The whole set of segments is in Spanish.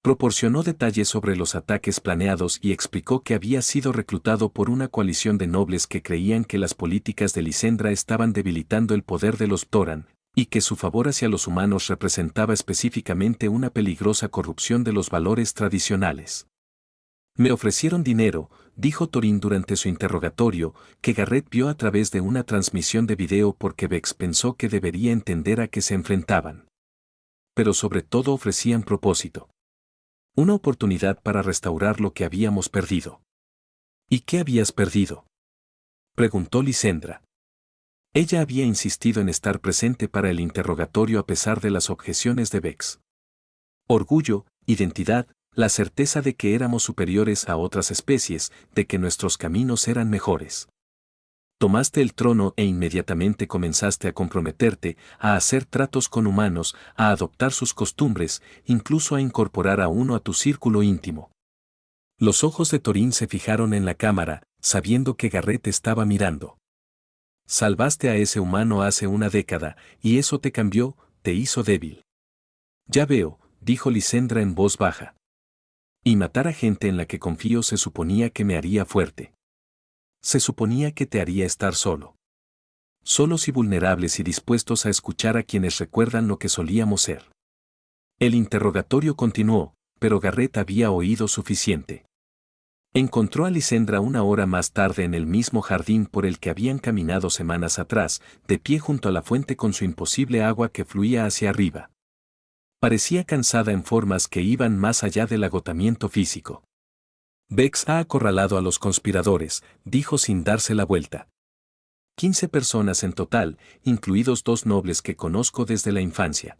Proporcionó detalles sobre los ataques planeados y explicó que había sido reclutado por una coalición de nobles que creían que las políticas de Lisendra estaban debilitando el poder de los Toran, y que su favor hacia los humanos representaba específicamente una peligrosa corrupción de los valores tradicionales. Me ofrecieron dinero, dijo Thorin durante su interrogatorio, que Garrett vio a través de una transmisión de video porque Vex pensó que debería entender a qué se enfrentaban. Pero sobre todo ofrecían propósito. Una oportunidad para restaurar lo que habíamos perdido. ¿Y qué habías perdido?, preguntó Lisendra. Ella había insistido en estar presente para el interrogatorio a pesar de las objeciones de Vex. Orgullo, identidad, la certeza de que éramos superiores a otras especies, de que nuestros caminos eran mejores. Tomaste el trono e inmediatamente comenzaste a comprometerte, a hacer tratos con humanos, a adoptar sus costumbres, incluso a incorporar a uno a tu círculo íntimo. Los ojos de Thorin se fijaron en la cámara, sabiendo que Garrett estaba mirando. Salvaste a ese humano hace una década, y eso te cambió, te hizo débil. Ya veo, dijo Lisendra en voz baja. Y matar a gente en la que confío se suponía que me haría fuerte. Se suponía que te haría estar solo. Solos y vulnerables y dispuestos a escuchar a quienes recuerdan lo que solíamos ser. El interrogatorio continuó, pero Garrett había oído suficiente. Encontró a Lisendra una hora más tarde en el mismo jardín por el que habían caminado semanas atrás, de pie junto a la fuente con su imposible agua que fluía hacia arriba. Parecía cansada en formas que iban más allá del agotamiento físico. Vex ha acorralado a los conspiradores, dijo sin darse la vuelta. 15 personas en total, incluidos 2 nobles que conozco desde la infancia.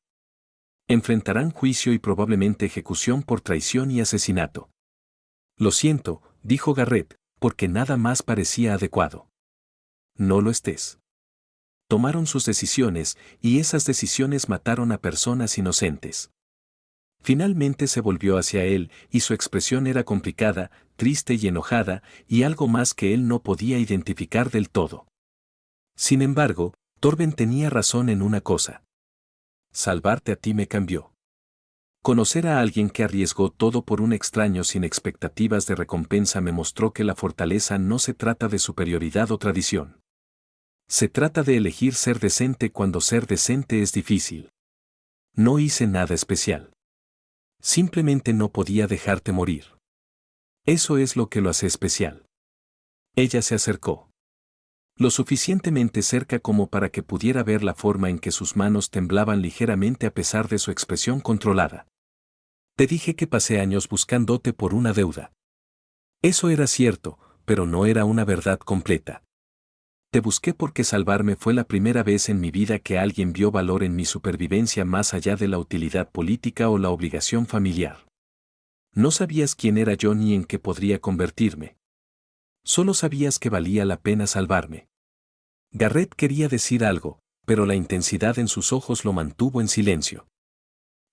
Enfrentarán juicio y probablemente ejecución por traición y asesinato. Lo siento, dijo Garrett, porque nada más parecía adecuado. No lo estés. Tomaron sus decisiones, y esas decisiones mataron a personas inocentes. Finalmente se volvió hacia él, y su expresión era complicada, triste y enojada, y algo más que él no podía identificar del todo. Sin embargo, Torben tenía razón en una cosa. Salvarte a ti me cambió. Conocer a alguien que arriesgó todo por un extraño sin expectativas de recompensa me mostró que la fortaleza no se trata de superioridad o tradición. Se trata de elegir ser decente cuando ser decente es difícil. No hice nada especial. Simplemente no podía dejarte morir. Eso es lo que lo hace especial. Ella se acercó. Lo suficientemente cerca como para que pudiera ver la forma en que sus manos temblaban ligeramente a pesar de su expresión controlada. Te dije que pasé años buscándote por una deuda. Eso era cierto, pero no era una verdad completa. Te busqué porque salvarme fue la primera vez en mi vida que alguien vio valor en mi supervivencia más allá de la utilidad política o la obligación familiar. No sabías quién era yo ni en qué podría convertirme. Solo sabías que valía la pena salvarme. Garrett quería decir algo, pero la intensidad en sus ojos lo mantuvo en silencio.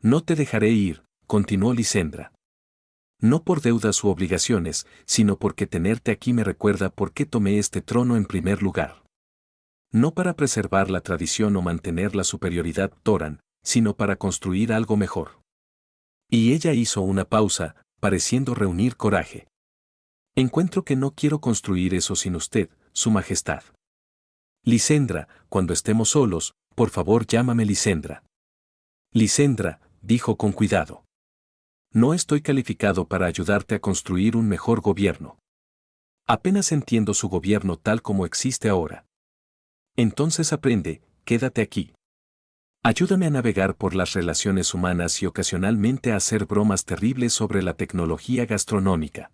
No te dejaré ir, continuó Lisendra. No por deudas u obligaciones, sino porque tenerte aquí me recuerda por qué tomé este trono en primer lugar. No para preservar la tradición o mantener la superioridad Toran, sino para construir algo mejor. Y ella hizo una pausa, pareciendo reunir coraje. Encuentro que no quiero construir eso sin usted, Su Majestad. Lisendra, cuando estemos solos, por favor llámame Lisendra. Lisendra, dijo con cuidado. No estoy calificado para ayudarte a construir un mejor gobierno. Apenas entiendo su gobierno tal como existe ahora. Entonces aprende, quédate aquí. Ayúdame a navegar por las relaciones humanas y ocasionalmente a hacer bromas terribles sobre la tecnología gastronómica.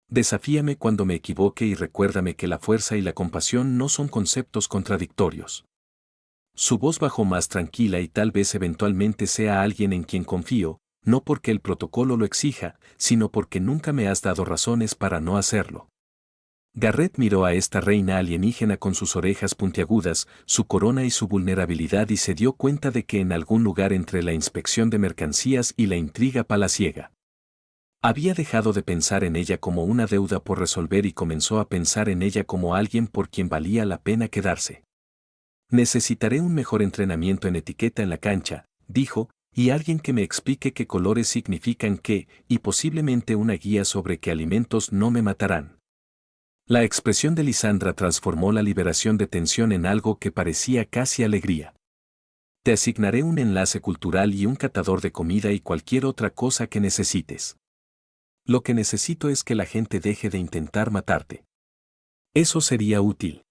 Desafíame cuando me equivoque y recuérdame que la fuerza y la compasión no son conceptos contradictorios. Su voz bajó más tranquila y tal vez eventualmente sea alguien en quien confío, no porque el protocolo lo exija, sino porque nunca me has dado razones para no hacerlo. Garrett miró a esta reina alienígena con sus orejas puntiagudas, su corona y su vulnerabilidad y se dio cuenta de que en algún lugar entre la inspección de mercancías y la intriga palaciega. Había dejado de pensar en ella como una deuda por resolver y comenzó a pensar en ella como alguien por quien valía la pena quedarse. Necesitaré un mejor entrenamiento en etiqueta en la cancha, dijo, Y alguien que me explique qué colores significan qué, y posiblemente una guía sobre qué alimentos no me matarán. La expresión de Lisandra transformó la liberación de tensión en algo que parecía casi alegría. Te asignaré un enlace cultural y un catador de comida y cualquier otra cosa que necesites. Lo que necesito es que la gente deje de intentar matarte. Eso sería útil.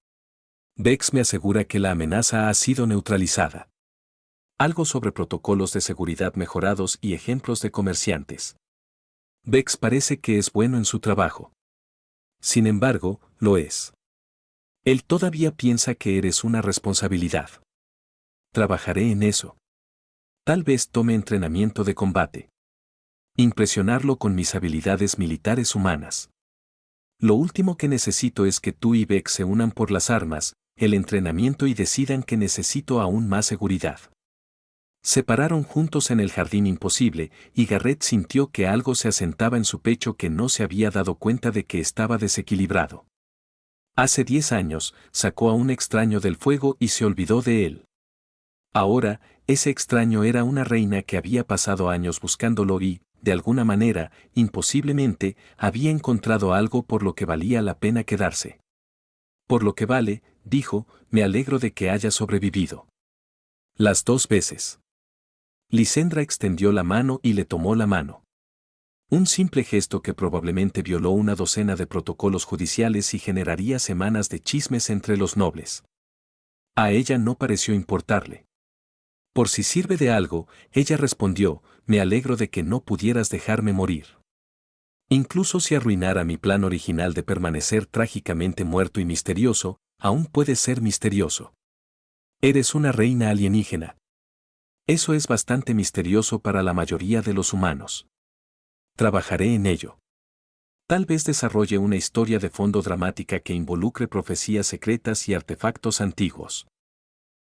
Bex me asegura que la amenaza ha sido neutralizada. Algo sobre protocolos de seguridad mejorados y ejemplos de comerciantes. Bex parece que es bueno en su trabajo. Sin embargo, lo es. Él todavía piensa que eres una responsabilidad. Trabajaré en eso. Tal vez tome entrenamiento de combate. Impresionarlo con mis habilidades militares humanas. Lo último que necesito es que tú y Bex se unan por las armas, el entrenamiento y decidan que necesito aún más seguridad. Se pararon juntos en el jardín imposible, y Garrett sintió que algo se asentaba en su pecho que no se había dado cuenta de que estaba desequilibrado. Hace 10 años, sacó a un extraño del fuego y se olvidó de él. Ahora, ese extraño era una reina que había pasado años buscándolo y, de alguna manera, imposiblemente, había encontrado algo por lo que valía la pena quedarse. Por lo que vale, dijo, me alegro de que haya sobrevivido. Las 2 veces. Lisandra extendió la mano y le tomó la mano. Un simple gesto que probablemente violó una docena de protocolos judiciales y generaría semanas de chismes entre los nobles. A ella no pareció importarle. Por si sirve de algo, ella respondió, me alegro de que no pudieras dejarme morir. Incluso si arruinara mi plan original de permanecer trágicamente muerto y misterioso, aún puede ser misterioso. Eres una reina alienígena. Eso es bastante misterioso para la mayoría de los humanos. Trabajaré en ello. Tal vez desarrolle una historia de fondo dramática que involucre profecías secretas y artefactos antiguos.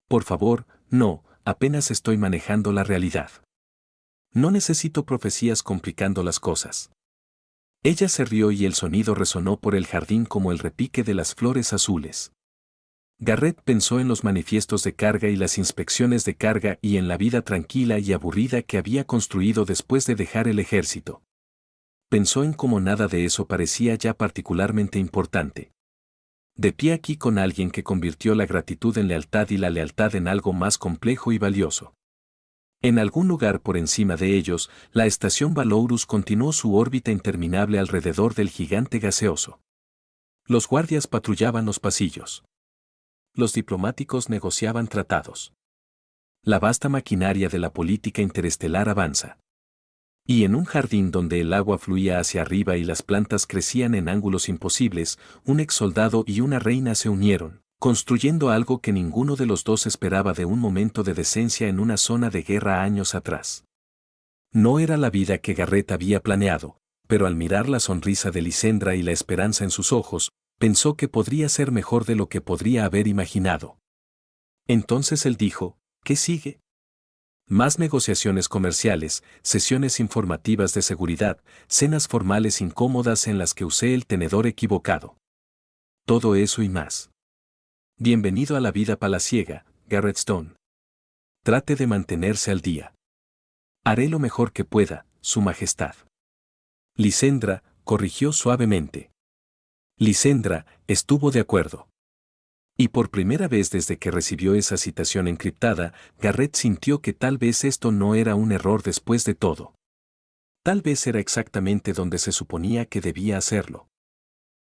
Por favor, no, apenas estoy manejando la realidad. No necesito profecías complicando las cosas. Ella se rió y el sonido resonó por el jardín como el repique de las flores azules. Garrett pensó en los manifiestos de carga y las inspecciones de carga y en la vida tranquila y aburrida que había construido después de dejar el ejército. Pensó en cómo nada de eso parecía ya particularmente importante. De pie aquí con alguien que convirtió la gratitud en lealtad y la lealtad en algo más complejo y valioso. En algún lugar por encima de ellos, la estación Valourus continuó su órbita interminable alrededor del gigante gaseoso. Los guardias patrullaban los pasillos. Los diplomáticos negociaban tratados. La vasta maquinaria de la política interestelar avanza. Y en un jardín donde el agua fluía hacia arriba y las plantas crecían en ángulos imposibles, un exsoldado y una reina se unieron, construyendo algo que ninguno de los dos esperaba de un momento de decencia en una zona de guerra años atrás. No era la vida que Garrett había planeado, pero al mirar la sonrisa de Lisandra y la esperanza en sus ojos, pensó que podría ser mejor de lo que podría haber imaginado. Entonces él dijo, ¿qué sigue? Más negociaciones comerciales, sesiones informativas de seguridad, cenas formales incómodas en las que usé el tenedor equivocado. Todo eso y más. Bienvenido a la vida palaciega, Garrett Stone. Trate de mantenerse al día. Haré lo mejor que pueda, Su Majestad. Lisandra, corrigió suavemente. Lisandra estuvo de acuerdo. Y por primera vez desde que recibió esa citación encriptada, Garrett sintió que tal vez esto no era un error después de todo. Tal vez era exactamente donde se suponía que debía hacerlo.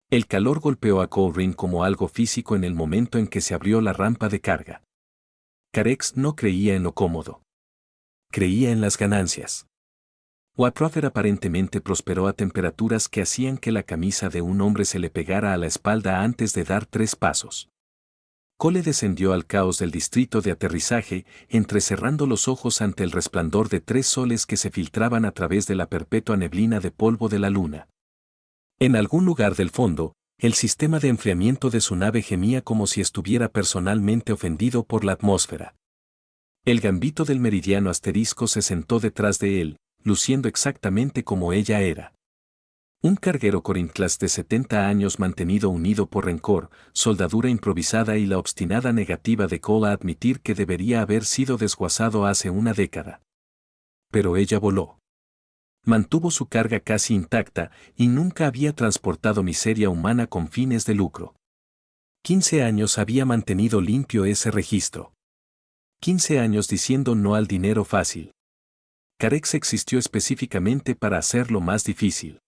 El calor golpeó a Colrin como algo físico en el momento en que se abrió la rampa de carga. Carex no creía en lo cómodo. Creía en las ganancias. Watrofer aparentemente prosperó a temperaturas que hacían que la camisa de un hombre se le pegara a la espalda antes de dar 3 pasos. Cole descendió al caos del distrito de aterrizaje, entrecerrando los ojos ante el resplandor de 3 soles que se filtraban a través de la perpetua neblina de polvo de la luna. En algún lugar del fondo, el sistema de enfriamiento de su nave gemía como si estuviera personalmente ofendido por la atmósfera. El gambito del meridiano asterisco se sentó detrás de él, luciendo exactamente como ella era. Un carguero Corinthians de 70 años mantenido unido por rencor, soldadura improvisada y la obstinada negativa de Cole a admitir que debería haber sido desguazado hace una década. pero ella voló. Mantuvo su carga casi intacta y nunca había transportado miseria humana con fines de lucro. 15 años había mantenido limpio ese registro. 15 años diciendo no al dinero fácil. Carex existió específicamente para hacerlo más difícil.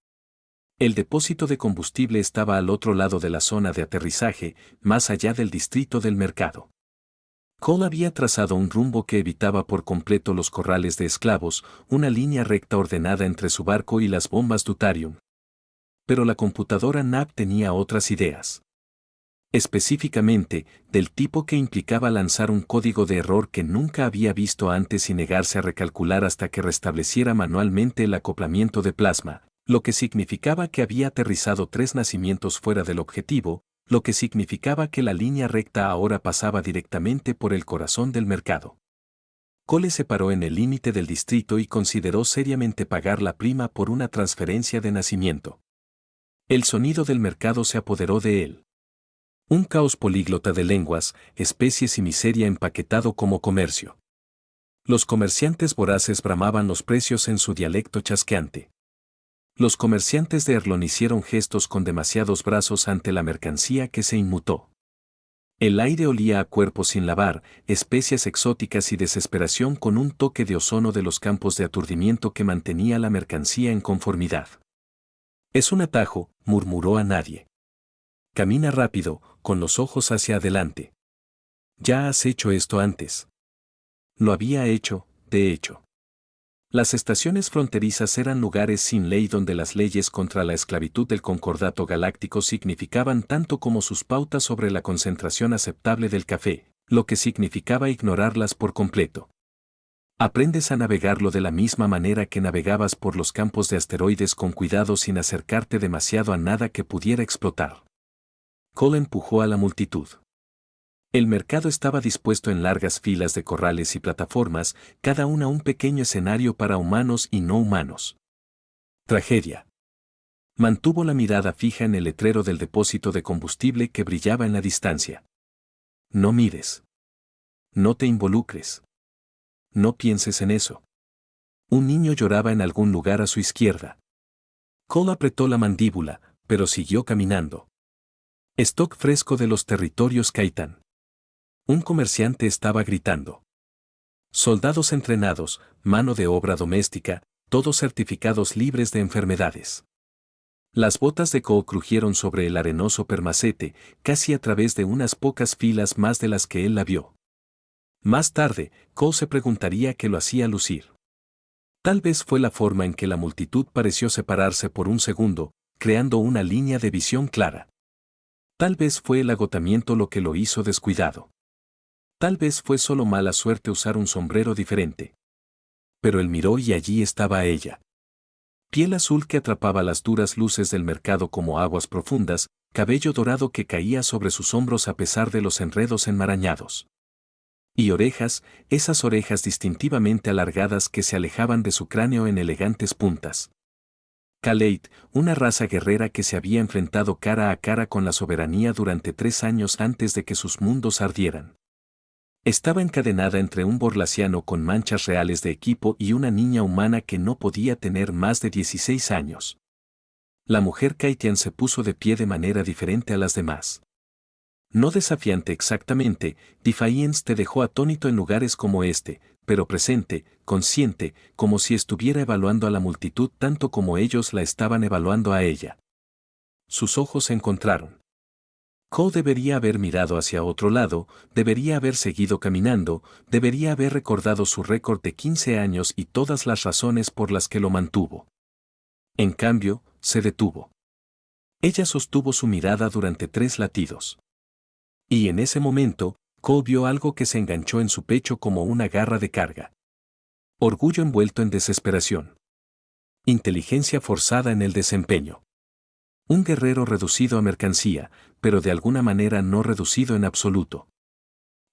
El depósito de combustible estaba al otro lado de la zona de aterrizaje, más allá del distrito del mercado. Cole había trazado un rumbo que evitaba por completo los corrales de esclavos, una línea recta ordenada entre su barco y las bombas Deuterium. Pero la computadora NAP tenía otras ideas. Específicamente, del tipo que implicaba lanzar un código de error que nunca había visto antes y negarse a recalcular hasta que restableciera manualmente el acoplamiento de plasma, lo que significaba que había aterrizado 3 nacimientos fuera del objetivo, lo que significaba que la línea recta ahora pasaba directamente por el corazón del mercado. Cole se paró en el límite del distrito y consideró seriamente pagar la prima por una transferencia de nacimiento. El sonido del mercado se apoderó de él. Un caos políglota de lenguas, especies y miseria empaquetado como comercio. Los comerciantes voraces bramaban los precios en su dialecto chasqueante. Los comerciantes de Erlon hicieron gestos con demasiados brazos ante la mercancía que se inmutó. El aire olía a cuerpos sin lavar, especias exóticas y desesperación con un toque de ozono de los campos de aturdimiento que mantenía la mercancía en conformidad. Es un atajo, murmuró a nadie. Camina rápido, con los ojos hacia adelante. Ya has hecho esto antes. Lo había hecho, de hecho. Las estaciones fronterizas eran lugares sin ley donde las leyes contra la esclavitud del Concordato Galáctico significaban tanto como sus pautas sobre la concentración aceptable del café, lo que significaba ignorarlas por completo. Aprendes a navegarlo de la misma manera que navegabas por los campos de asteroides con cuidado sin acercarte demasiado a nada que pudiera explotar. Cole empujó a la multitud. El mercado estaba dispuesto en largas filas de corrales y plataformas, cada una un pequeño escenario para humanos y no humanos. Tragedia. Mantuvo la mirada fija en el letrero del depósito de combustible que brillaba en la distancia. No mires. No te involucres. No pienses en eso. Un niño lloraba en algún lugar a su izquierda. Cole apretó la mandíbula, pero siguió caminando. Stock fresco de los territorios Kaitan. Un comerciante estaba gritando. Soldados entrenados, mano de obra doméstica, todos certificados libres de enfermedades. Las botas de Cole crujieron sobre el arenoso permacete, casi a través de unas pocas filas más de las que él la vio. Más tarde, Cole se preguntaría qué lo hacía lucir. Tal vez fue la forma en que la multitud pareció separarse por un segundo, creando una línea de visión clara. Tal vez fue el agotamiento lo que lo hizo descuidado. Tal vez fue solo mala suerte usar un sombrero diferente. Pero él miró y allí estaba ella. Piel azul que atrapaba las duras luces del mercado como aguas profundas, cabello dorado que caía sobre sus hombros a pesar de los enredos enmarañados. Y orejas, esas orejas distintivamente alargadas que se alejaban de su cráneo en elegantes puntas. Kaleid, una raza guerrera que se había enfrentado cara a cara con la soberanía durante 3 años antes de que sus mundos ardieran. Estaba encadenada entre un borlaciano con manchas reales de equipo y una niña humana que no podía tener más de 16 años. La mujer Kaitian se puso de pie de manera diferente a las demás. No desafiante exactamente, Defiance te dejó atónito en lugares como este, pero presente, consciente, como si estuviera evaluando a la multitud tanto como ellos la estaban evaluando a ella. Sus ojos se encontraron. Cole debería haber mirado hacia otro lado, debería haber seguido caminando, debería haber recordado su récord de 15 años y todas las razones por las que lo mantuvo. En cambio, se detuvo. Ella sostuvo su mirada durante 3 latidos. Y en ese momento, Cole vio algo que se enganchó en su pecho como una garra de carga. Orgullo envuelto en desesperación. Inteligencia forzada en el desempeño. Un guerrero reducido a mercancía, pero de alguna manera no reducido en absoluto.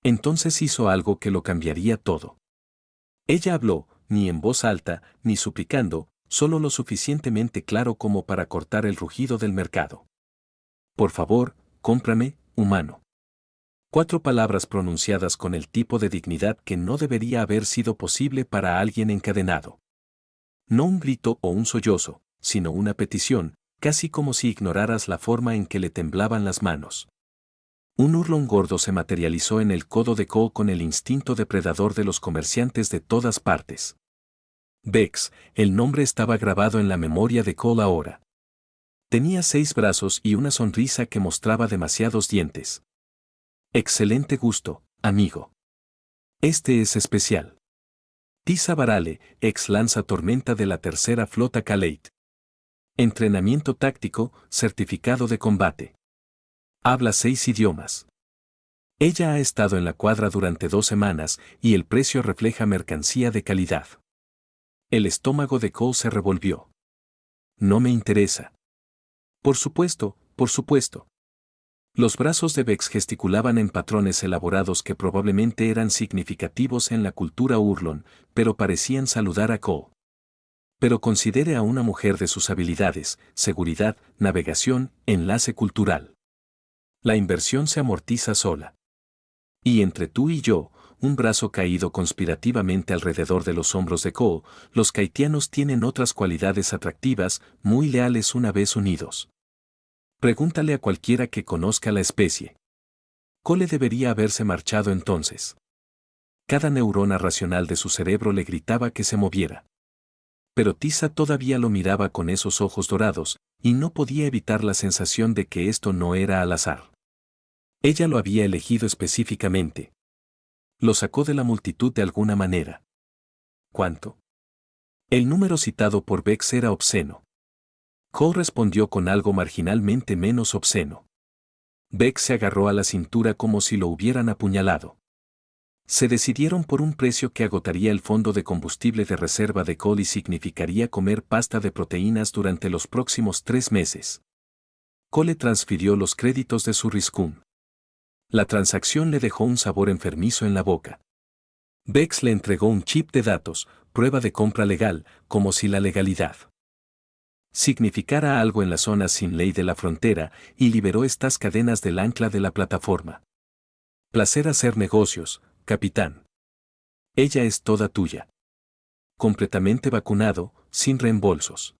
Entonces hizo algo que lo cambiaría todo. Ella habló, ni en voz alta, ni suplicando, solo lo suficientemente claro como para cortar el rugido del mercado. Por favor, cómprame, humano. 4 palabras pronunciadas con el tipo de dignidad que no debería haber sido posible para alguien encadenado. No un grito o un sollozo, sino una petición, casi como si ignoraras la forma en que le temblaban las manos. Un hurlón gordo se materializó en el codo de Cole con el instinto depredador de los comerciantes de todas partes. Bex, el nombre estaba grabado en la memoria de Cole ahora. Tenía 6 brazos y una sonrisa que mostraba demasiados dientes. Excelente gusto, amigo. Este es especial. Tisa Barale, ex lanza tormenta de la tercera flota Kaleit. Entrenamiento táctico, certificado de combate. Habla 6 idiomas. Ella ha estado en la cuadra durante 2 semanas y el precio refleja mercancía de calidad. El estómago de Cole se revolvió. No me interesa. Por supuesto, por supuesto. Los brazos de Bex gesticulaban en patrones elaborados que probablemente eran significativos en la cultura Hurlon, pero parecían saludar a Cole. Pero considere a una mujer de sus habilidades, seguridad, navegación, enlace cultural. La inversión se amortiza sola. Y entre tú y yo, un brazo caído conspirativamente alrededor de los hombros de Cole, los kaitianos tienen otras cualidades atractivas, muy leales una vez unidos. Pregúntale a cualquiera que conozca la especie. Cole debería haberse marchado entonces. Cada neurona racional de su cerebro le gritaba que se moviera. Pero Tisa todavía lo miraba con esos ojos dorados, y no podía evitar la sensación de que esto no era al azar. Ella lo había elegido específicamente. Lo sacó de la multitud de alguna manera. ¿Cuánto? El número citado por Bex era obsceno. Cole respondió con algo marginalmente menos obsceno. Bex se agarró a la cintura como si lo hubieran apuñalado. Se decidieron por un precio que agotaría el fondo de combustible de reserva de Cole y significaría comer pasta de proteínas durante los próximos 3 meses. Cole transfirió los créditos de su Riscum. La transacción le dejó un sabor enfermizo en la boca. Bex le entregó un chip de datos, prueba de compra legal, como si la legalidad significara algo en la zona sin ley de la frontera, y liberó estas cadenas del ancla de la plataforma. Placer hacer negocios, capitán. Ella es toda tuya. Completamente vacunado, sin reembolsos.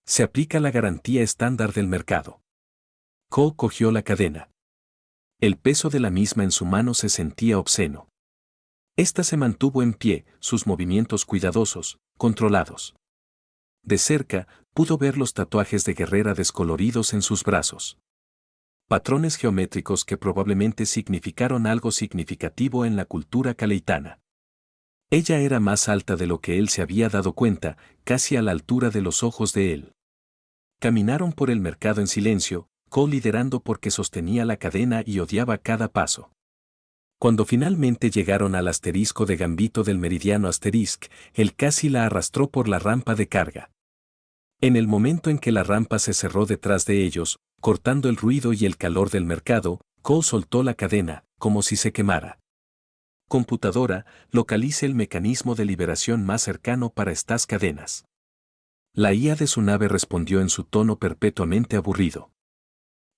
Se aplica la garantía estándar del mercado. Cole cogió la cadena. El peso de la misma en su mano se sentía obsceno. Esta se mantuvo en pie, sus movimientos cuidadosos, controlados. De cerca, pudo ver los tatuajes de guerrera descoloridos en sus brazos. Patrones geométricos que probablemente significaron algo significativo en la cultura caleitana. Ella era más alta de lo que él se había dado cuenta, casi a la altura de los ojos de él. Caminaron por el mercado en silencio, Cole liderando porque sostenía la cadena y odiaba cada paso. Cuando finalmente llegaron al asterisco de Gambito del meridiano Asterisk, él casi la arrastró por la rampa de carga. En el momento en que la rampa se cerró detrás de ellos, cortando el ruido y el calor del mercado, Cole soltó la cadena, como si se quemara. Computadora, localice el mecanismo de liberación más cercano para estas cadenas. La IA de su nave respondió en su tono perpetuamente aburrido.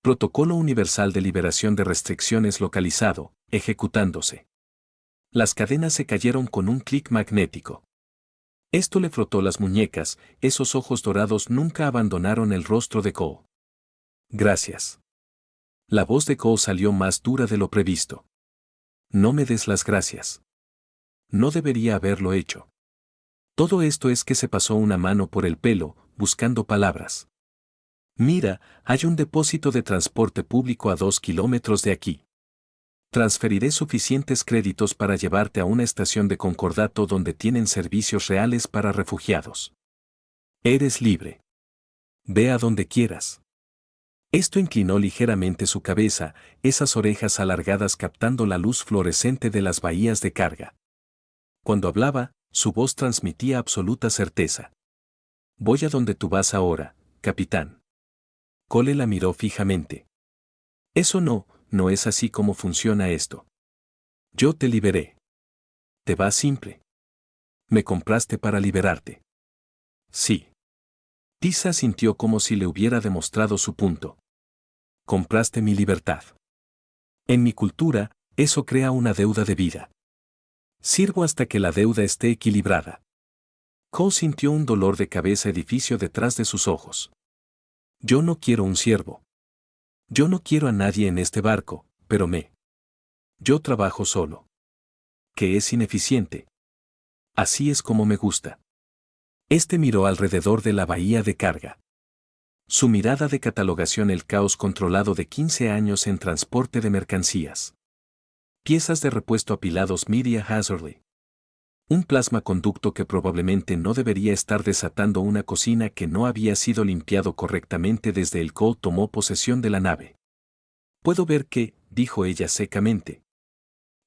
Protocolo Universal de Liberación de Restricciones localizado, ejecutándose. Las cadenas se cayeron con un clic magnético. Esto le frotó las muñecas, esos ojos dorados nunca abandonaron el rostro de Cole. Gracias. La voz de Cole salió más dura de lo previsto. No me des las gracias. No debería haberlo hecho. Todo esto es que se pasó una mano por el pelo, buscando palabras. Mira, hay un depósito de transporte público a 2 kilómetros de aquí. Transferiré suficientes créditos para llevarte a una estación de concordato donde tienen servicios reales para refugiados. Eres libre. Ve a donde quieras. Esto inclinó ligeramente su cabeza, esas orejas alargadas captando la luz fluorescente de las bahías de carga. Cuando hablaba, su voz transmitía absoluta certeza. Voy a donde tú vas ahora, capitán. Cole la miró fijamente. Eso no es así como funciona esto. Yo te liberé. Te vas simple. Me compraste para liberarte. Sí. Tisa sintió como si le hubiera demostrado su punto. Compraste mi libertad. En mi cultura, eso crea una deuda de vida. Sirvo hasta que la deuda esté equilibrada. Cole sintió un dolor de cabeza edificio detrás de sus ojos. Yo no quiero un siervo. Yo no quiero a nadie en este barco, pero Yo trabajo solo. Que es ineficiente. Así es como me gusta. Este miró alrededor de la bahía de carga. Su mirada de catalogación el caos controlado de 15 años en transporte de mercancías. Piezas de repuesto apilados media hazardly. Un plasmaconducto que probablemente no debería estar desatando una cocina que no había sido limpiado correctamente desde el Cole tomó posesión de la nave. Puedo ver que, dijo ella secamente.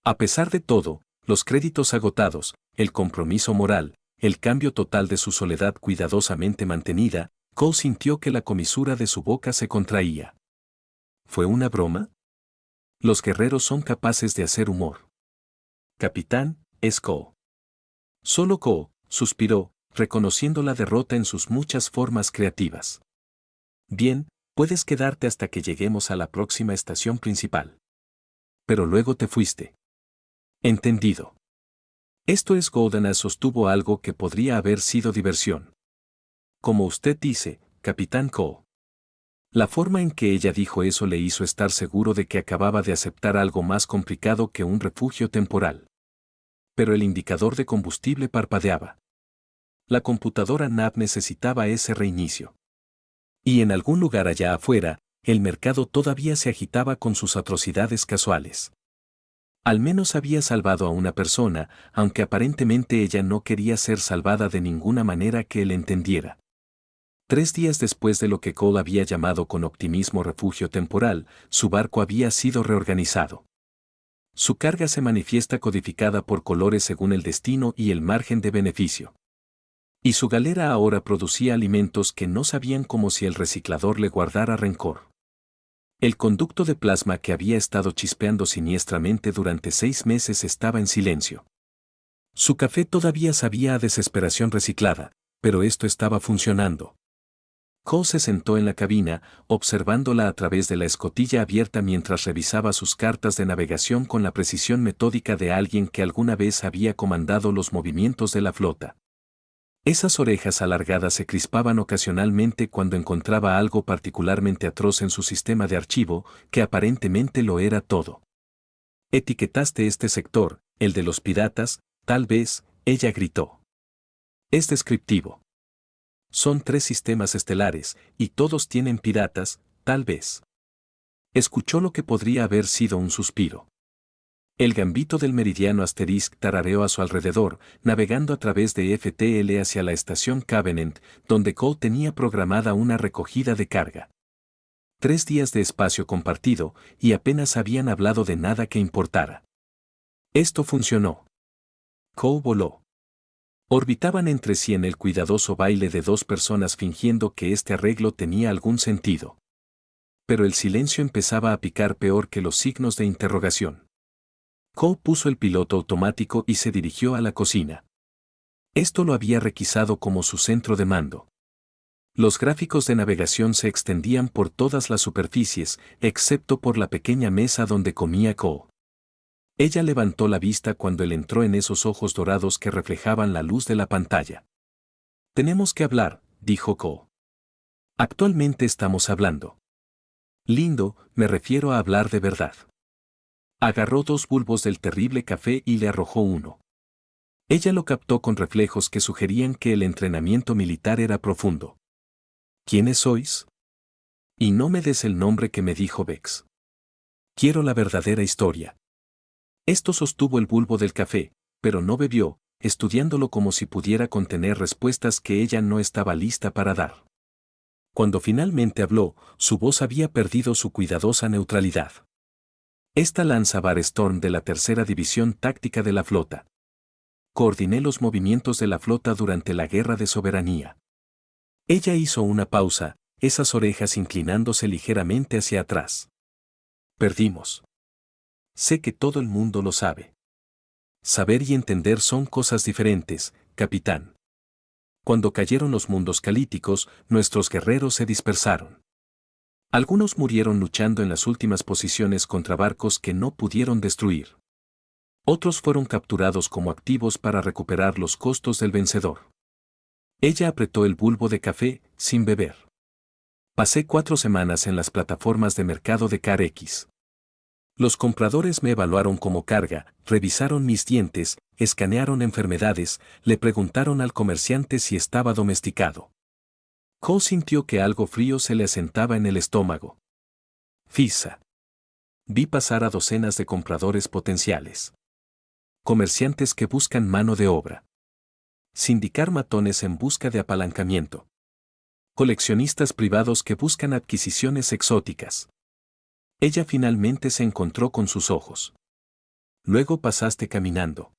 A pesar de todo, los créditos agotados, el compromiso moral, el cambio total de su soledad cuidadosamente mantenida, Cole sintió que la comisura de su boca se contraía. ¿Fue una broma? Los guerreros son capaces de hacer humor. Capitán, es Cole. Solo Cole, suspiró, reconociendo la derrota en sus muchas formas creativas. Bien, puedes quedarte hasta que lleguemos a la próxima estación principal. Pero luego te fuiste. Entendido. Esto es Goldenass sostuvo algo que podría haber sido diversión. Como usted dice, Capitán Cole. La forma en que ella dijo eso le hizo estar seguro de que acababa de aceptar algo más complicado que un refugio temporal. Pero el indicador de combustible parpadeaba. La computadora NAV necesitaba ese reinicio. Y en algún lugar allá afuera, el mercado todavía se agitaba con sus atrocidades casuales. Al menos había salvado a una persona, aunque aparentemente ella no quería ser salvada de ninguna manera que él entendiera. 3 días después de lo que Cole había llamado con optimismo refugio temporal, su barco había sido reorganizado. Su carga se manifiesta codificada por colores según el destino y el margen de beneficio. Y su galera ahora producía alimentos que no sabían como si el reciclador le guardara rencor. El conducto de plasma que había estado chispeando siniestramente durante 6 meses estaba en silencio. Su café todavía sabía a desesperación reciclada, pero esto estaba funcionando. Cole se sentó en la cabina, observándola a través de la escotilla abierta mientras revisaba sus cartas de navegación con la precisión metódica de alguien que alguna vez había comandado los movimientos de la flota. Esas orejas alargadas se crispaban ocasionalmente cuando encontraba algo particularmente atroz en su sistema de archivo, que aparentemente lo era todo. Etiquetaste este sector, el de los piratas, tal vez, ella gritó. Es descriptivo. Son 3 sistemas estelares, y todos tienen piratas, tal vez. Escuchó lo que podría haber sido un suspiro. El gambito del meridiano asterisc tarareó a su alrededor, navegando a través de FTL hacia la estación Covenant, donde Cole tenía programada una recogida de carga. 3 días de espacio compartido, y apenas habían hablado de nada que importara. Esto funcionó. Cole voló. Orbitaban entre sí en el cuidadoso baile de 2 personas fingiendo que este arreglo tenía algún sentido. Pero el silencio empezaba a picar peor que los signos de interrogación. Cole puso el piloto automático y se dirigió a la cocina. Esto lo había requisado como su centro de mando. Los gráficos de navegación se extendían por todas las superficies, excepto por la pequeña mesa donde comía Cole. Ella levantó la vista cuando él entró en esos ojos dorados que reflejaban la luz de la pantalla. Tenemos que hablar, dijo Cole. Actualmente estamos hablando. Lindo, me refiero a hablar de verdad. Agarró 2 bulbos del terrible café y le arrojó uno. Ella lo captó con reflejos que sugerían que el entrenamiento militar era profundo. ¿Quiénes sois? Y no me des el nombre que me dijo Vex. Quiero la verdadera historia. Esto sostuvo el bulbo del café, pero no bebió, estudiándolo como si pudiera contener respuestas que ella no estaba lista para dar. Cuando finalmente habló, su voz había perdido su cuidadosa neutralidad. Esta lanza Bar Storm de la 3ª División Táctica de la Flota. Coordiné los movimientos de la flota durante la Guerra de Soberanía. Ella hizo una pausa, esas orejas inclinándose ligeramente hacia atrás. Perdimos. Sé que todo el mundo lo sabe. Saber y entender son cosas diferentes, capitán. Cuando cayeron los mundos calíticos, nuestros guerreros se dispersaron. Algunos murieron luchando en las últimas posiciones contra barcos que no pudieron destruir. Otros fueron capturados como activos para recuperar los costos del vencedor. Ella apretó el bulbo de café, sin beber. Pasé 4 semanas en las plataformas de mercado de CarX. Los compradores me evaluaron como carga, revisaron mis dientes, escanearon enfermedades, le preguntaron al comerciante si estaba domesticado. Cole sintió que algo frío se le asentaba en el estómago. Fisa. Vi pasar a docenas de compradores potenciales. Comerciantes que buscan mano de obra. Sindicar matones en busca de apalancamiento. Coleccionistas privados que buscan adquisiciones exóticas. Ella finalmente se encontró con sus ojos. Luego pasaste caminando.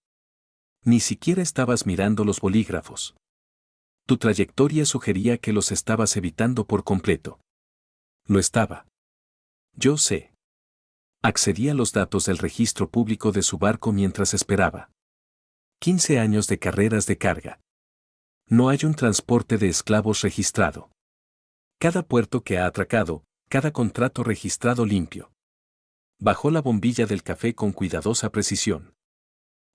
Ni siquiera estabas mirando los bolígrafos. Tu trayectoria sugería que los estabas evitando por completo. Lo estaba. Yo sé. Accedí a los datos del registro público de su barco mientras esperaba. 15 años de carreras de carga. No hay un transporte de esclavos registrado. Cada puerto que ha atracado, cada contrato registrado limpio. Bajó la bombilla del café con cuidadosa precisión.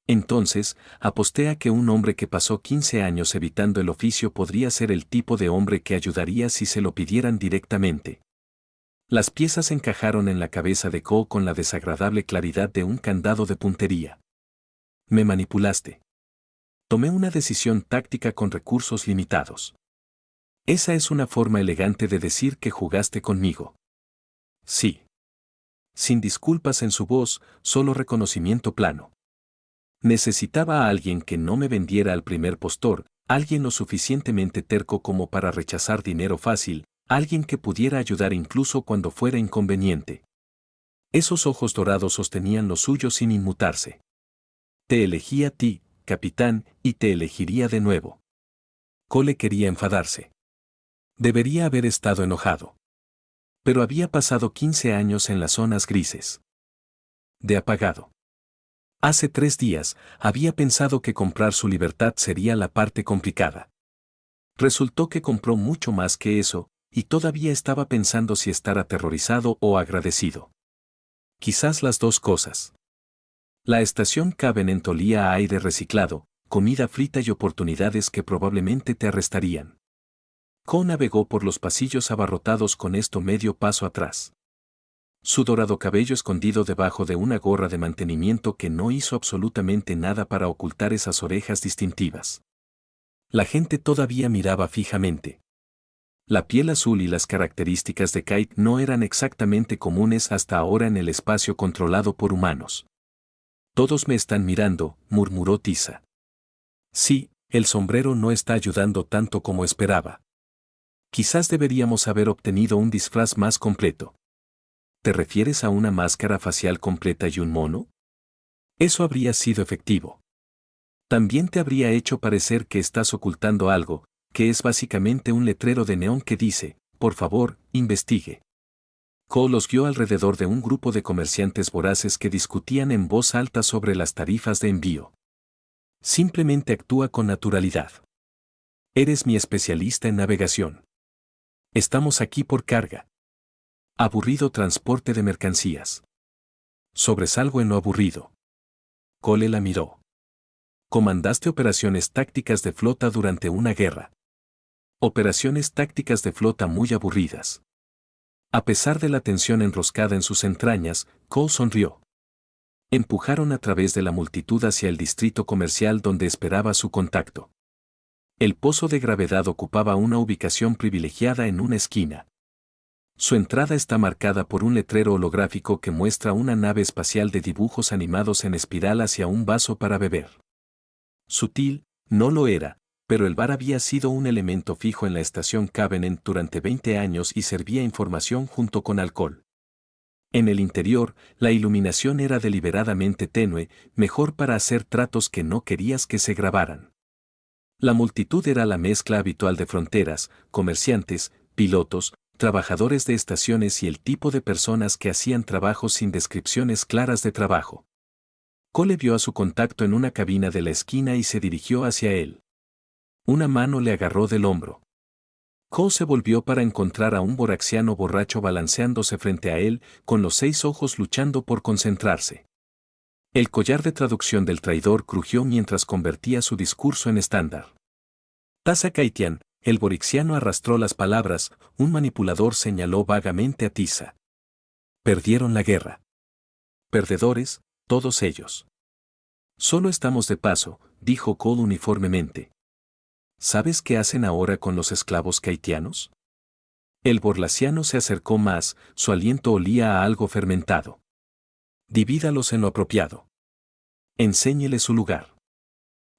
Entonces, aposté a que un hombre que pasó 15 años evitando el oficio podría ser el tipo de hombre que ayudaría si se lo pidieran directamente. Las piezas encajaron en la cabeza de Cole con la desagradable claridad de un candado de puntería. Me manipulaste. Tomé una decisión táctica con recursos limitados. Esa es una forma elegante de decir que jugaste conmigo. Sí. Sin disculpas en su voz, solo reconocimiento plano. Necesitaba a alguien que no me vendiera al primer postor, alguien lo suficientemente terco como para rechazar dinero fácil, alguien que pudiera ayudar incluso cuando fuera inconveniente. Esos ojos dorados sostenían los suyos sin inmutarse. Te elegí a ti, capitán, y te elegiría de nuevo. Cole quería enfadarse. Debería haber estado enojado. Pero había pasado 15 años en las zonas grises. De apagado. Hace 3 días, había pensado que comprar su libertad sería la parte complicada. Resultó que compró mucho más que eso, y todavía estaba pensando si estar aterrorizado o agradecido. Quizás las dos cosas. La estación Covenant olía a aire reciclado, comida frita y oportunidades que probablemente te arrestarían. Cole navegó por los pasillos abarrotados con esto medio paso atrás. Su dorado cabello escondido debajo de una gorra de mantenimiento que no hizo absolutamente nada para ocultar esas orejas distintivas. La gente todavía miraba fijamente. La piel azul y las características de Kate no eran exactamente comunes hasta ahora en el espacio controlado por humanos. Todos me están mirando, murmuró Tisa. Sí, el sombrero no está ayudando tanto como esperaba. Quizás deberíamos haber obtenido un disfraz más completo. ¿Te refieres a una máscara facial completa y un mono? Eso habría sido efectivo. También te habría hecho parecer que estás ocultando algo, que es básicamente un letrero de neón que dice, por favor, investigue. Cole los guió alrededor de un grupo de comerciantes voraces que discutían en voz alta sobre las tarifas de envío. Simplemente actúa con naturalidad. Eres mi especialista en navegación. Estamos aquí por carga. Aburrido transporte de mercancías. Sobresalgo en lo aburrido. Cole la miró. Comandaste operaciones tácticas de flota durante una guerra. Operaciones tácticas de flota muy aburridas. A pesar de la tensión enroscada en sus entrañas, Cole sonrió. Empujaron a través de la multitud hacia el distrito comercial donde esperaba su contacto. El pozo de gravedad ocupaba una ubicación privilegiada en una esquina. Su entrada está marcada por un letrero holográfico que muestra una nave espacial de dibujos animados en espiral hacia un vaso para beber. Sutil, no lo era, pero el bar había sido un elemento fijo en la estación Covenant durante 20 años y servía información junto con alcohol. En el interior, la iluminación era deliberadamente tenue, mejor para hacer tratos que no querías que se grabaran. La multitud era la mezcla habitual de fronteras, comerciantes, pilotos, trabajadores de estaciones y el tipo de personas que hacían trabajos sin descripciones claras de trabajo. Cole vio a su contacto en una cabina de la esquina y se dirigió hacia él. Una mano le agarró del hombro. Cole se volvió para encontrar a un boraxiano borracho balanceándose frente a él, con los 6 ojos luchando por concentrarse. El collar de traducción del traidor crujió mientras convertía su discurso en estándar. Tasa Kaitian, el borixiano arrastró las palabras, un manipulador señaló vagamente a Tisa. Perdieron la guerra. Perdedores, todos ellos. Solo estamos de paso, dijo Cole uniformemente. ¿Sabes qué hacen ahora con los esclavos kaitianos? El borlaciano se acercó más, su aliento olía a algo fermentado. Divídalos en lo apropiado. Enséñele su lugar.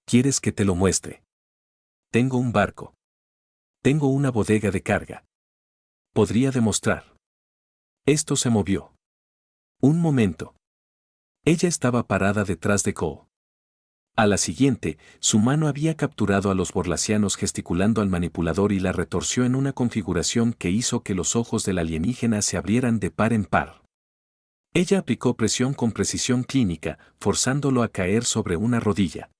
¿Quieres que te lo muestre? Tengo un barco. Tengo una bodega de carga. Podría demostrar. Esto se movió. Un momento. Ella estaba parada detrás de Ko. A la siguiente, su mano había capturado a los borlacianos gesticulando al manipulador y la retorció en una configuración que hizo que los ojos del alienígena se abrieran de par en par. Ella aplicó presión con precisión clínica, forzándolo a caer sobre una rodilla.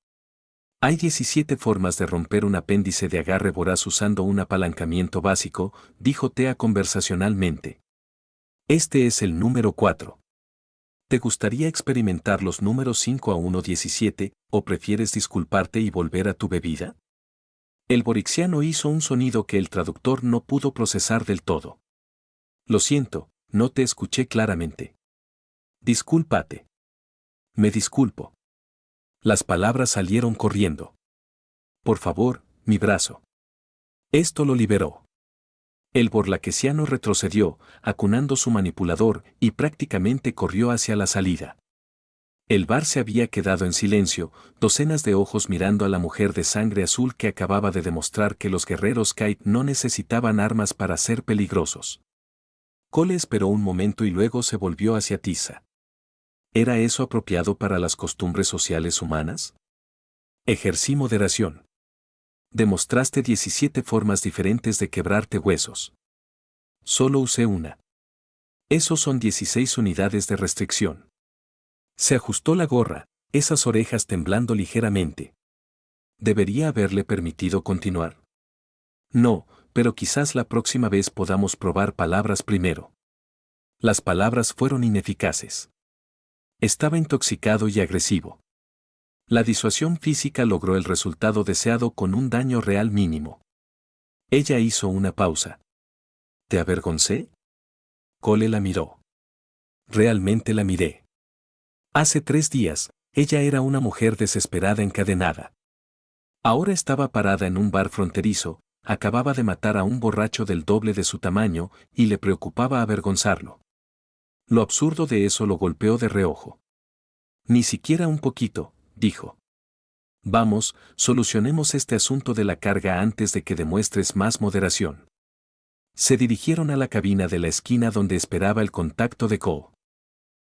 Hay 17 formas de romper un apéndice de agarre voraz usando un apalancamiento básico, dijo Tea conversacionalmente. Este es el número 4. ¿Te gustaría experimentar los números 5 a 1-17, o prefieres disculparte y volver a tu bebida? El borixiano hizo un sonido que el traductor no pudo procesar del todo. Lo siento, no te escuché claramente. Discúlpate. Me disculpo. Las palabras salieron corriendo. Por favor, mi brazo. Esto lo liberó. El borlaquesiano retrocedió, acunando su manipulador, y prácticamente corrió hacia la salida. El bar se había quedado en silencio, docenas de ojos mirando a la mujer de sangre azul que acababa de demostrar que los guerreros Kite no necesitaban armas para ser peligrosos. Cole esperó un momento y luego se volvió hacia Tisa. ¿Era eso apropiado para las costumbres sociales humanas? Ejercí moderación. Demostraste 17 formas diferentes de quebrarte huesos. Solo usé una. Esos son 16 unidades de restricción. Se ajustó la gorra, esas orejas temblando ligeramente. ¿Debería haberle permitido continuar? No, pero quizás la próxima vez podamos probar palabras primero. Las palabras fueron ineficaces. Estaba intoxicado y agresivo. La disuasión física logró el resultado deseado con un daño real mínimo. Ella hizo una pausa. ¿Te avergoncé? Cole la miró. Realmente la miré. Hace 3 días, ella era una mujer desesperada encadenada. Ahora estaba parada en un bar fronterizo, acababa de matar a un borracho del doble de su tamaño, y le preocupaba avergonzarlo. Lo absurdo de eso lo golpeó de reojo. Ni siquiera un poquito, dijo. Vamos, solucionemos este asunto de la carga antes de que demuestres más moderación. Se dirigieron a la cabina de la esquina donde esperaba el contacto de Ko.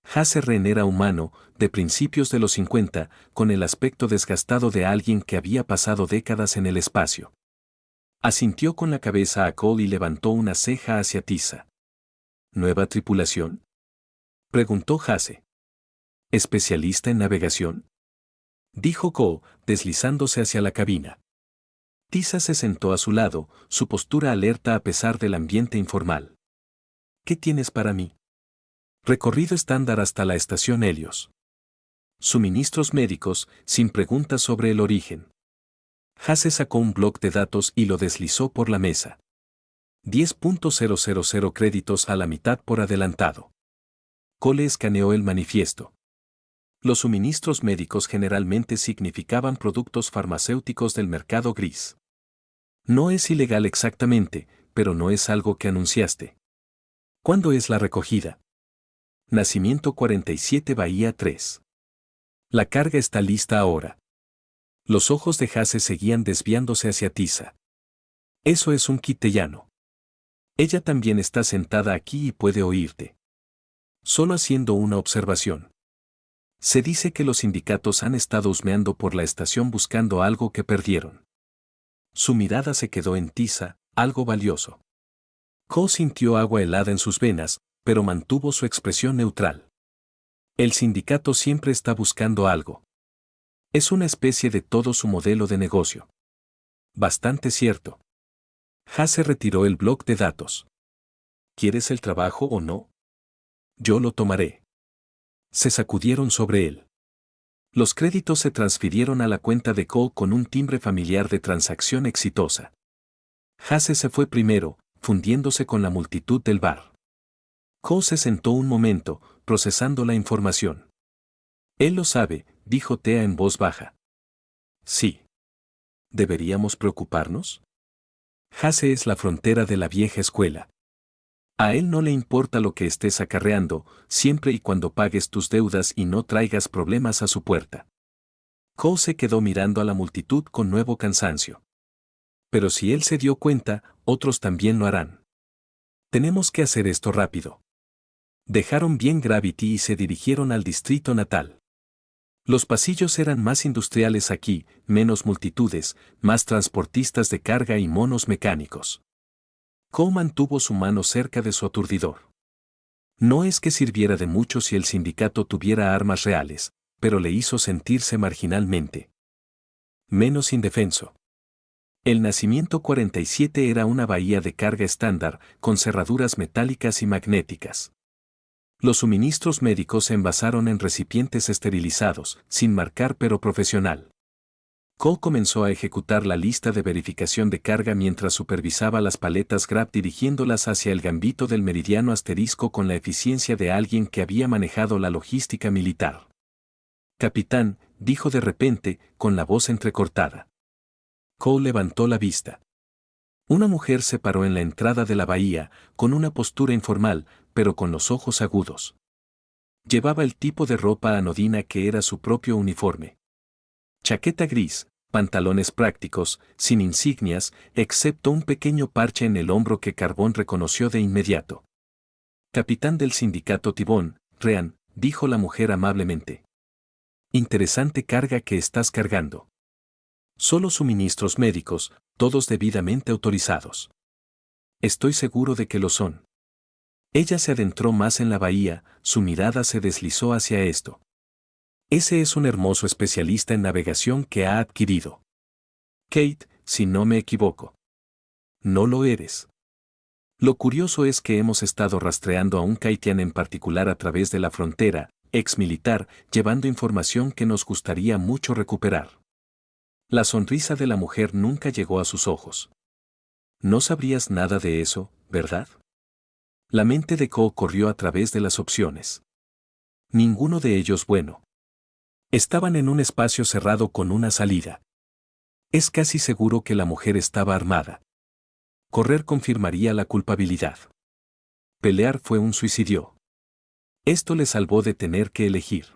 Hasse-Ren era humano, de principios de los 50, con el aspecto desgastado de alguien que había pasado décadas en el espacio. Asintió con la cabeza a Cole y levantó una ceja hacia Tisa. ¿Nueva tripulación?, preguntó Hasse. ¿Especialista en navegación?, dijo Cole, deslizándose hacia la cabina. Tisa se sentó a su lado, su postura alerta a pesar del ambiente informal. ¿Qué tienes para mí? Recorrido estándar hasta la estación Helios. Suministros médicos, sin preguntas sobre el origen. Hasse sacó un bloc de datos y lo deslizó por la mesa. 10.000 créditos a la mitad por adelantado. Cole escaneó el manifiesto. Los suministros médicos generalmente significaban productos farmacéuticos del mercado gris. No es ilegal exactamente, pero no es algo que anunciaste. ¿Cuándo es la recogida? Nacimiento 47 Bahía 3. La carga está lista ahora. Los ojos de Hasse seguían desviándose hacia Tisa. Eso es un quitellano. Ella también está sentada aquí y puede oírte. Solo haciendo una observación. Se dice que los sindicatos han estado husmeando por la estación buscando algo que perdieron. Su mirada se quedó en Tisa, algo valioso. Ko sintió agua helada en sus venas, pero mantuvo su expresión neutral. El sindicato siempre está buscando algo. Es una especie de todo su modelo de negocio. Bastante cierto. Hasse retiró el bloc de datos. ¿Quieres el trabajo o no? Yo lo tomaré. Se sacudieron sobre él. Los créditos se transfirieron a la cuenta de Ko con un timbre familiar de transacción exitosa. Hase se fue primero, fundiéndose con la multitud del bar. Ko se sentó un momento, procesando la información. Él lo sabe, dijo Thea en voz baja. Sí. ¿Deberíamos preocuparnos? Hase es la frontera de la vieja escuela. A él no le importa lo que estés acarreando, siempre y cuando pagues tus deudas y no traigas problemas a su puerta. Ko se quedó mirando a la multitud con nuevo cansancio. Pero si él se dio cuenta, otros también lo harán. Tenemos que hacer esto rápido. Dejaron bien Gravity y se dirigieron al distrito natal. Los pasillos eran más industriales aquí, menos multitudes, más transportistas de carga y monos mecánicos. Ko mantuvo su mano cerca de su aturdidor. No es que sirviera de mucho si el sindicato tuviera armas reales, pero le hizo sentirse marginalmente menos indefenso. El Nacimiento 47 era una bahía de carga estándar, con cerraduras metálicas y magnéticas. Los suministros médicos se envasaron en recipientes esterilizados, sin marcar pero profesional. Ko comenzó a ejecutar la lista de verificación de carga mientras supervisaba las paletas Grab dirigiéndolas hacia el gambito del meridiano asterisco con la eficiencia de alguien que había manejado la logística militar. Capitán, dijo de repente, con la voz entrecortada. Ko levantó la vista. Una mujer se paró en la entrada de la bahía, con una postura informal, pero con los ojos agudos. Llevaba el tipo de ropa anodina que era su propio uniforme. Chaqueta gris, pantalones prácticos, sin insignias, excepto un pequeño parche en el hombro que Carbón reconoció de inmediato. Capitán del sindicato Tibón, Rean, dijo la mujer amablemente. Interesante carga que estás cargando. Solo suministros médicos, todos debidamente autorizados. Estoy seguro de que lo son. Ella se adentró más en la bahía, su mirada se deslizó hacia esto. Ese es un hermoso especialista en navegación que ha adquirido. Kate, si no me equivoco. No lo eres. Lo curioso es que hemos estado rastreando a un Kaitian en particular a través de la frontera, ex militar, llevando información que nos gustaría mucho recuperar. La sonrisa de la mujer nunca llegó a sus ojos. No sabrías nada de eso, ¿verdad? La mente de Ko corrió a través de las opciones. Ninguno de ellos bueno. Estaban en un espacio cerrado con una salida. Es casi seguro que la mujer estaba armada. Correr confirmaría la culpabilidad. Pelear fue un suicidio. Esto le salvó de tener que elegir.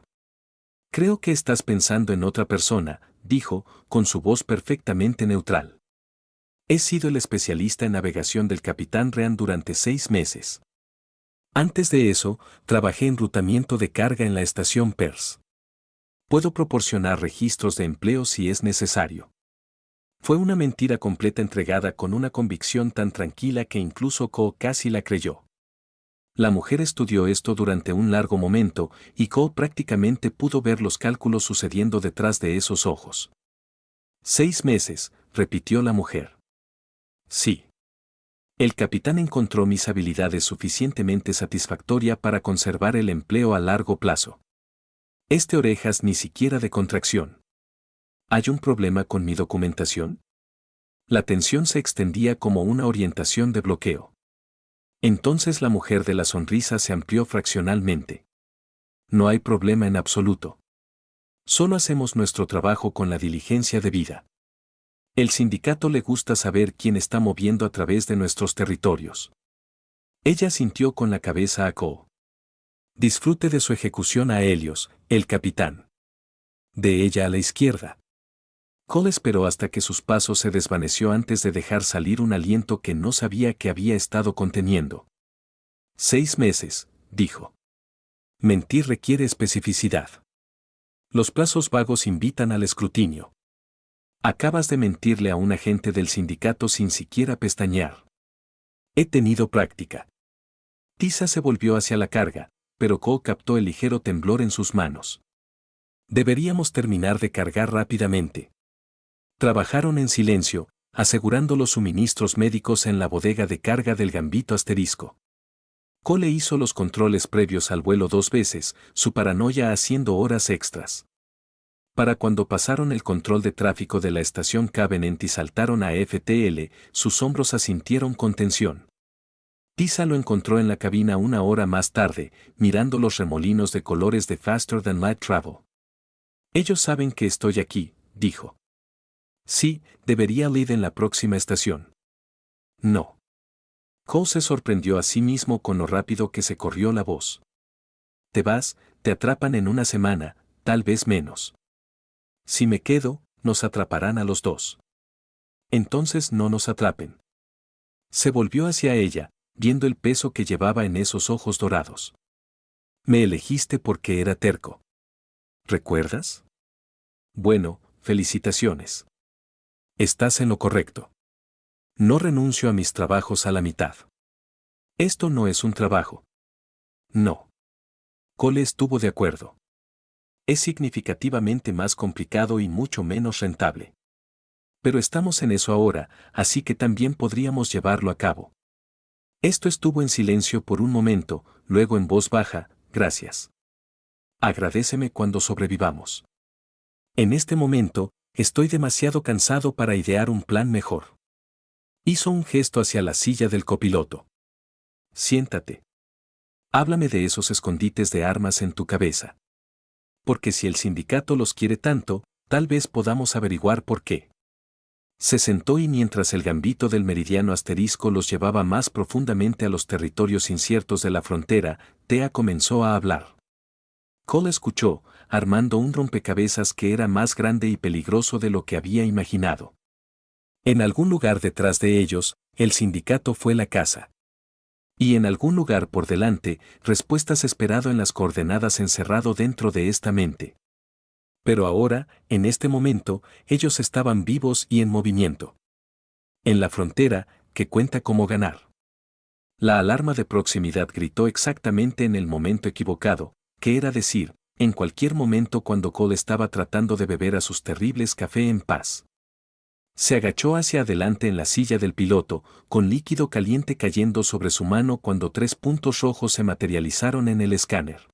Creo que estás pensando en otra persona, dijo, con su voz perfectamente neutral. He sido el especialista en navegación del capitán Rean durante 6 meses. Antes de eso, trabajé en rutamiento de carga en la estación Perth. Puedo proporcionar registros de empleo si es necesario. Fue una mentira completa entregada con una convicción tan tranquila que incluso Ko casi la creyó. La mujer estudió esto durante un largo momento, y Ko prácticamente pudo ver los cálculos sucediendo detrás de esos ojos. 6 meses, repitió la mujer. Sí. El capitán encontró mis habilidades suficientemente satisfactoria para conservar el empleo a largo plazo. Orejas ni siquiera de contracción. ¿Hay un problema con mi documentación? La tensión se extendía como una orientación de bloqueo. Entonces la mujer de la sonrisa se amplió fraccionalmente. No hay problema en absoluto. Solo hacemos nuestro trabajo con la diligencia debida. El sindicato le gusta saber quién está moviendo a través de nuestros territorios. Ella sintió con la cabeza a Ko. Disfrute de su ejecución a Helios, el capitán. De ella a la izquierda. Cole esperó hasta que sus pasos se desvaneció antes de dejar salir un aliento que no sabía que había estado conteniendo. 6 meses, dijo. Mentir requiere especificidad. Los plazos vagos invitan al escrutinio. Acabas de mentirle a un agente del sindicato sin siquiera pestañear. He tenido práctica. Tisa se volvió hacia la carga, pero Ko captó el ligero temblor en sus manos. Deberíamos terminar de cargar rápidamente. Trabajaron en silencio, asegurando los suministros médicos en la bodega de carga del gambito asterisco. Cole hizo los controles previos al vuelo 2 veces, su paranoia haciendo horas extras. Para cuando pasaron el control de tráfico de la estación Covenant y saltaron a FTL, sus hombros asintieron con tensión. Tisa lo encontró en la cabina una hora más tarde, mirando los remolinos de colores de Faster Than Light Travel. Ellos saben que estoy aquí, dijo. Sí, debería ir en la próxima estación. No. Cole se sorprendió a sí mismo con lo rápido que se corrió la voz. Te vas, te atrapan en una semana, tal vez menos. Si me quedo, nos atraparán a los dos. Entonces no nos atrapen. Se volvió hacia ella, viendo el peso que llevaba en esos ojos dorados. Me elegiste porque era terco. ¿Recuerdas? Bueno, felicitaciones. Estás en lo correcto. No renuncio a mis trabajos a la mitad. Esto no es un trabajo. No. Cole estuvo de acuerdo. Es significativamente más complicado y mucho menos rentable. Pero estamos en eso ahora, así que también podríamos llevarlo a cabo. Esto estuvo en silencio por un momento, luego en voz baja, gracias. Agradéceme cuando sobrevivamos. En este momento, estoy demasiado cansado para idear un plan mejor. Hizo un gesto hacia la silla del copiloto. Siéntate. Háblame de esos escondites de armas en tu cabeza. Porque si el sindicato los quiere tanto, tal vez podamos averiguar por qué. Se sentó y mientras el gambito del meridiano asterisco los llevaba más profundamente a los territorios inciertos de la frontera, Thea comenzó a hablar. Cole escuchó, armando un rompecabezas que era más grande y peligroso de lo que había imaginado. En algún lugar detrás de ellos, el sindicato fue la casa. Y en algún lugar por delante, respuestas esperado en las coordenadas encerrado dentro de esta mente. Pero ahora, en este momento, ellos estaban vivos y en movimiento. En la frontera, que cuenta cómo ganar. La alarma de proximidad gritó exactamente en el momento equivocado, que era decir, en cualquier momento cuando Cole estaba tratando de beber a sus terribles café en paz. Se agachó hacia adelante en la silla del piloto, con líquido caliente cayendo sobre su mano cuando 3 puntos rojos se materializaron en el escáner.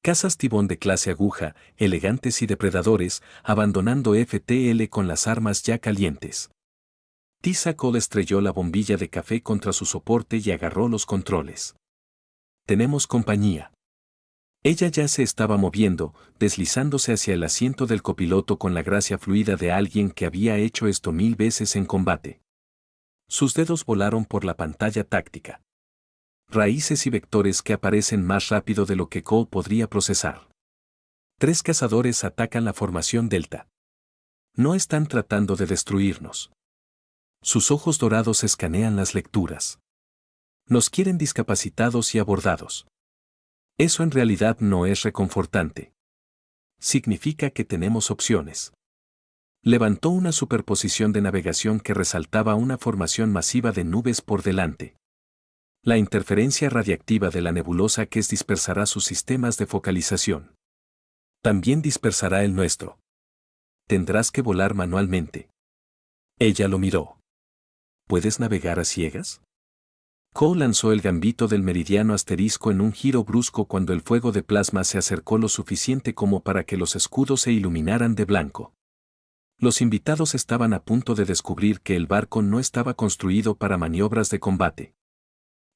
Cazas tibón de clase aguja, elegantes y depredadores, abandonando FTL con las armas ya calientes. Tisa Cole estrelló la bombilla de café contra su soporte y agarró los controles. Tenemos compañía. Ella ya se estaba moviendo, deslizándose hacia el asiento del copiloto con la gracia fluida de alguien que había hecho esto 1000 veces en combate. Sus dedos volaron por la pantalla táctica. Raíces y vectores que aparecen más rápido de lo que Cole podría procesar. 3 cazadores atacan la formación Delta. No están tratando de destruirnos. Sus ojos dorados escanean las lecturas. Nos quieren discapacitados y abordados. Eso en realidad no es reconfortante. Significa que tenemos opciones. Levantó una superposición de navegación que resaltaba una formación masiva de nubes por delante. La interferencia radiactiva de la nebulosa que dispersará sus sistemas de focalización. También dispersará el nuestro. Tendrás que volar manualmente. Ella lo miró. ¿Puedes navegar a ciegas? Cole lanzó el gambito del meridiano asterisco en un giro brusco cuando el fuego de plasma se acercó lo suficiente como para que los escudos se iluminaran de blanco. Los invitados estaban a punto de descubrir que el barco no estaba construido para maniobras de combate.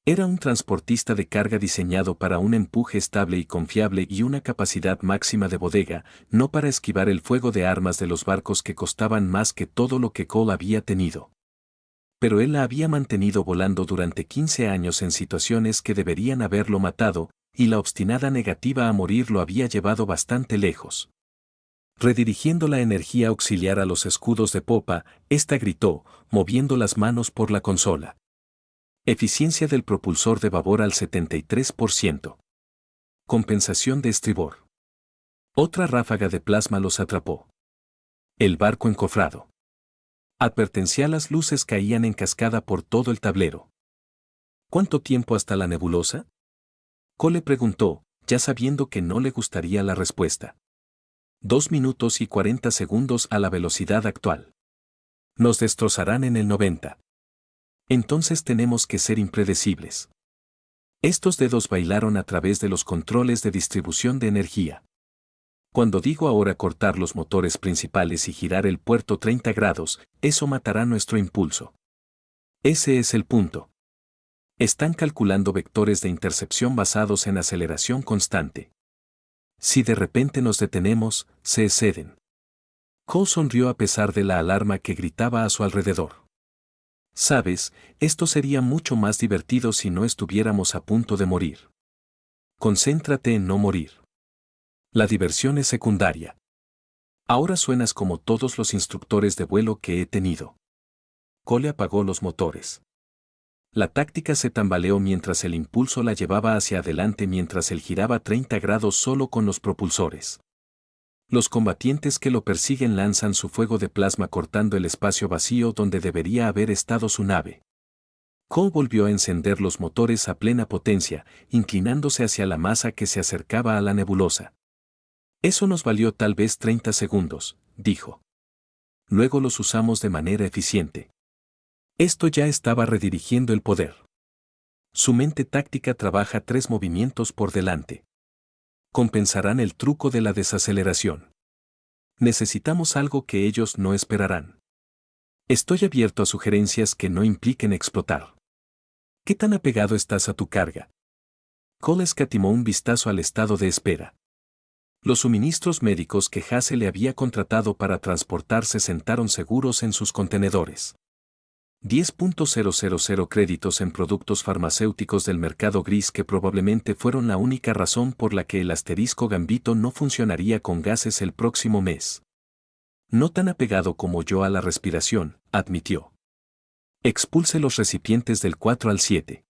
Era un transportista de carga diseñado para un empuje estable y confiable y una capacidad máxima de bodega, no para esquivar el fuego de armas de los barcos que costaban más que todo lo que Cole había tenido. Pero él la había mantenido volando durante 15 años en situaciones que deberían haberlo matado, y la obstinada negativa a morir lo había llevado bastante lejos. Redirigiendo la energía auxiliar a los escudos de popa, ésta gritó, moviendo las manos por la consola. Eficiencia del propulsor de babor al 73%. Compensación de estribor. Otra ráfaga de plasma los atrapó. El barco encofrado. Advertencia: las luces caían en cascada por todo el tablero. ¿Cuánto tiempo hasta la nebulosa? Cole preguntó, ya sabiendo que no le gustaría la respuesta. 2 minutos y 40 segundos a la velocidad actual. Nos destrozarán en el 90. Entonces tenemos que ser impredecibles. Estos dedos bailaron a través de los controles de distribución de energía. Cuando digo ahora cortar los motores principales y girar el puerto 30 grados, eso matará nuestro impulso. Ese es el punto. Están calculando vectores de intercepción basados en aceleración constante. Si de repente nos detenemos, se exceden. Cole sonrió a pesar de la alarma que gritaba a su alrededor. Sabes, esto sería mucho más divertido si no estuviéramos a punto de morir. Concéntrate en no morir. La diversión es secundaria. Ahora suenas como todos los instructores de vuelo que he tenido. Cole apagó los motores. La táctica se tambaleó mientras el impulso la llevaba hacia adelante mientras él giraba 30 grados solo con los propulsores. Los combatientes que lo persiguen lanzan su fuego de plasma cortando el espacio vacío donde debería haber estado su nave. Cole volvió a encender los motores a plena potencia, inclinándose hacia la masa que se acercaba a la nebulosa. Eso nos valió tal vez 30 segundos, dijo. Luego los usamos de manera eficiente. Esto ya estaba redirigiendo el poder. Su mente táctica trabaja 3 movimientos por delante. Compensarán el truco de la desaceleración. Necesitamos algo que ellos no esperarán. Estoy abierto a sugerencias que no impliquen explotar. ¿Qué tan apegado estás a tu carga? Cole escatimó un vistazo al estado de espera. Los suministros médicos que Hasse le había contratado para transportar se sentaron seguros en sus contenedores. 10.000 créditos en productos farmacéuticos del mercado gris que probablemente fueron la única razón por la que el asterisco Gambito no funcionaría con gases el próximo mes. No tan apegado como yo a la respiración, admitió. Expulse los recipientes del 4 al 7.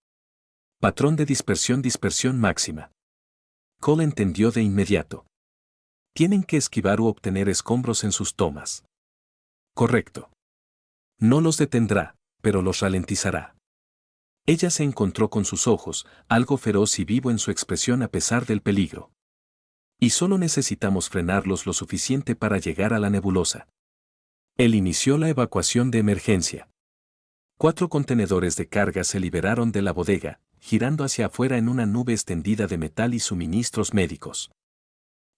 Patrón de dispersión máxima. Cole entendió de inmediato. Tienen que esquivar u obtener escombros en sus tomas. Correcto. No los detendrá, pero los ralentizará. Ella se encontró con sus ojos, algo feroz y vivo en su expresión a pesar del peligro. Y solo necesitamos frenarlos lo suficiente para llegar a la nebulosa. Él inició la evacuación de emergencia. 4 contenedores de carga se liberaron de la bodega, girando hacia afuera en una nube extendida de metal y suministros médicos.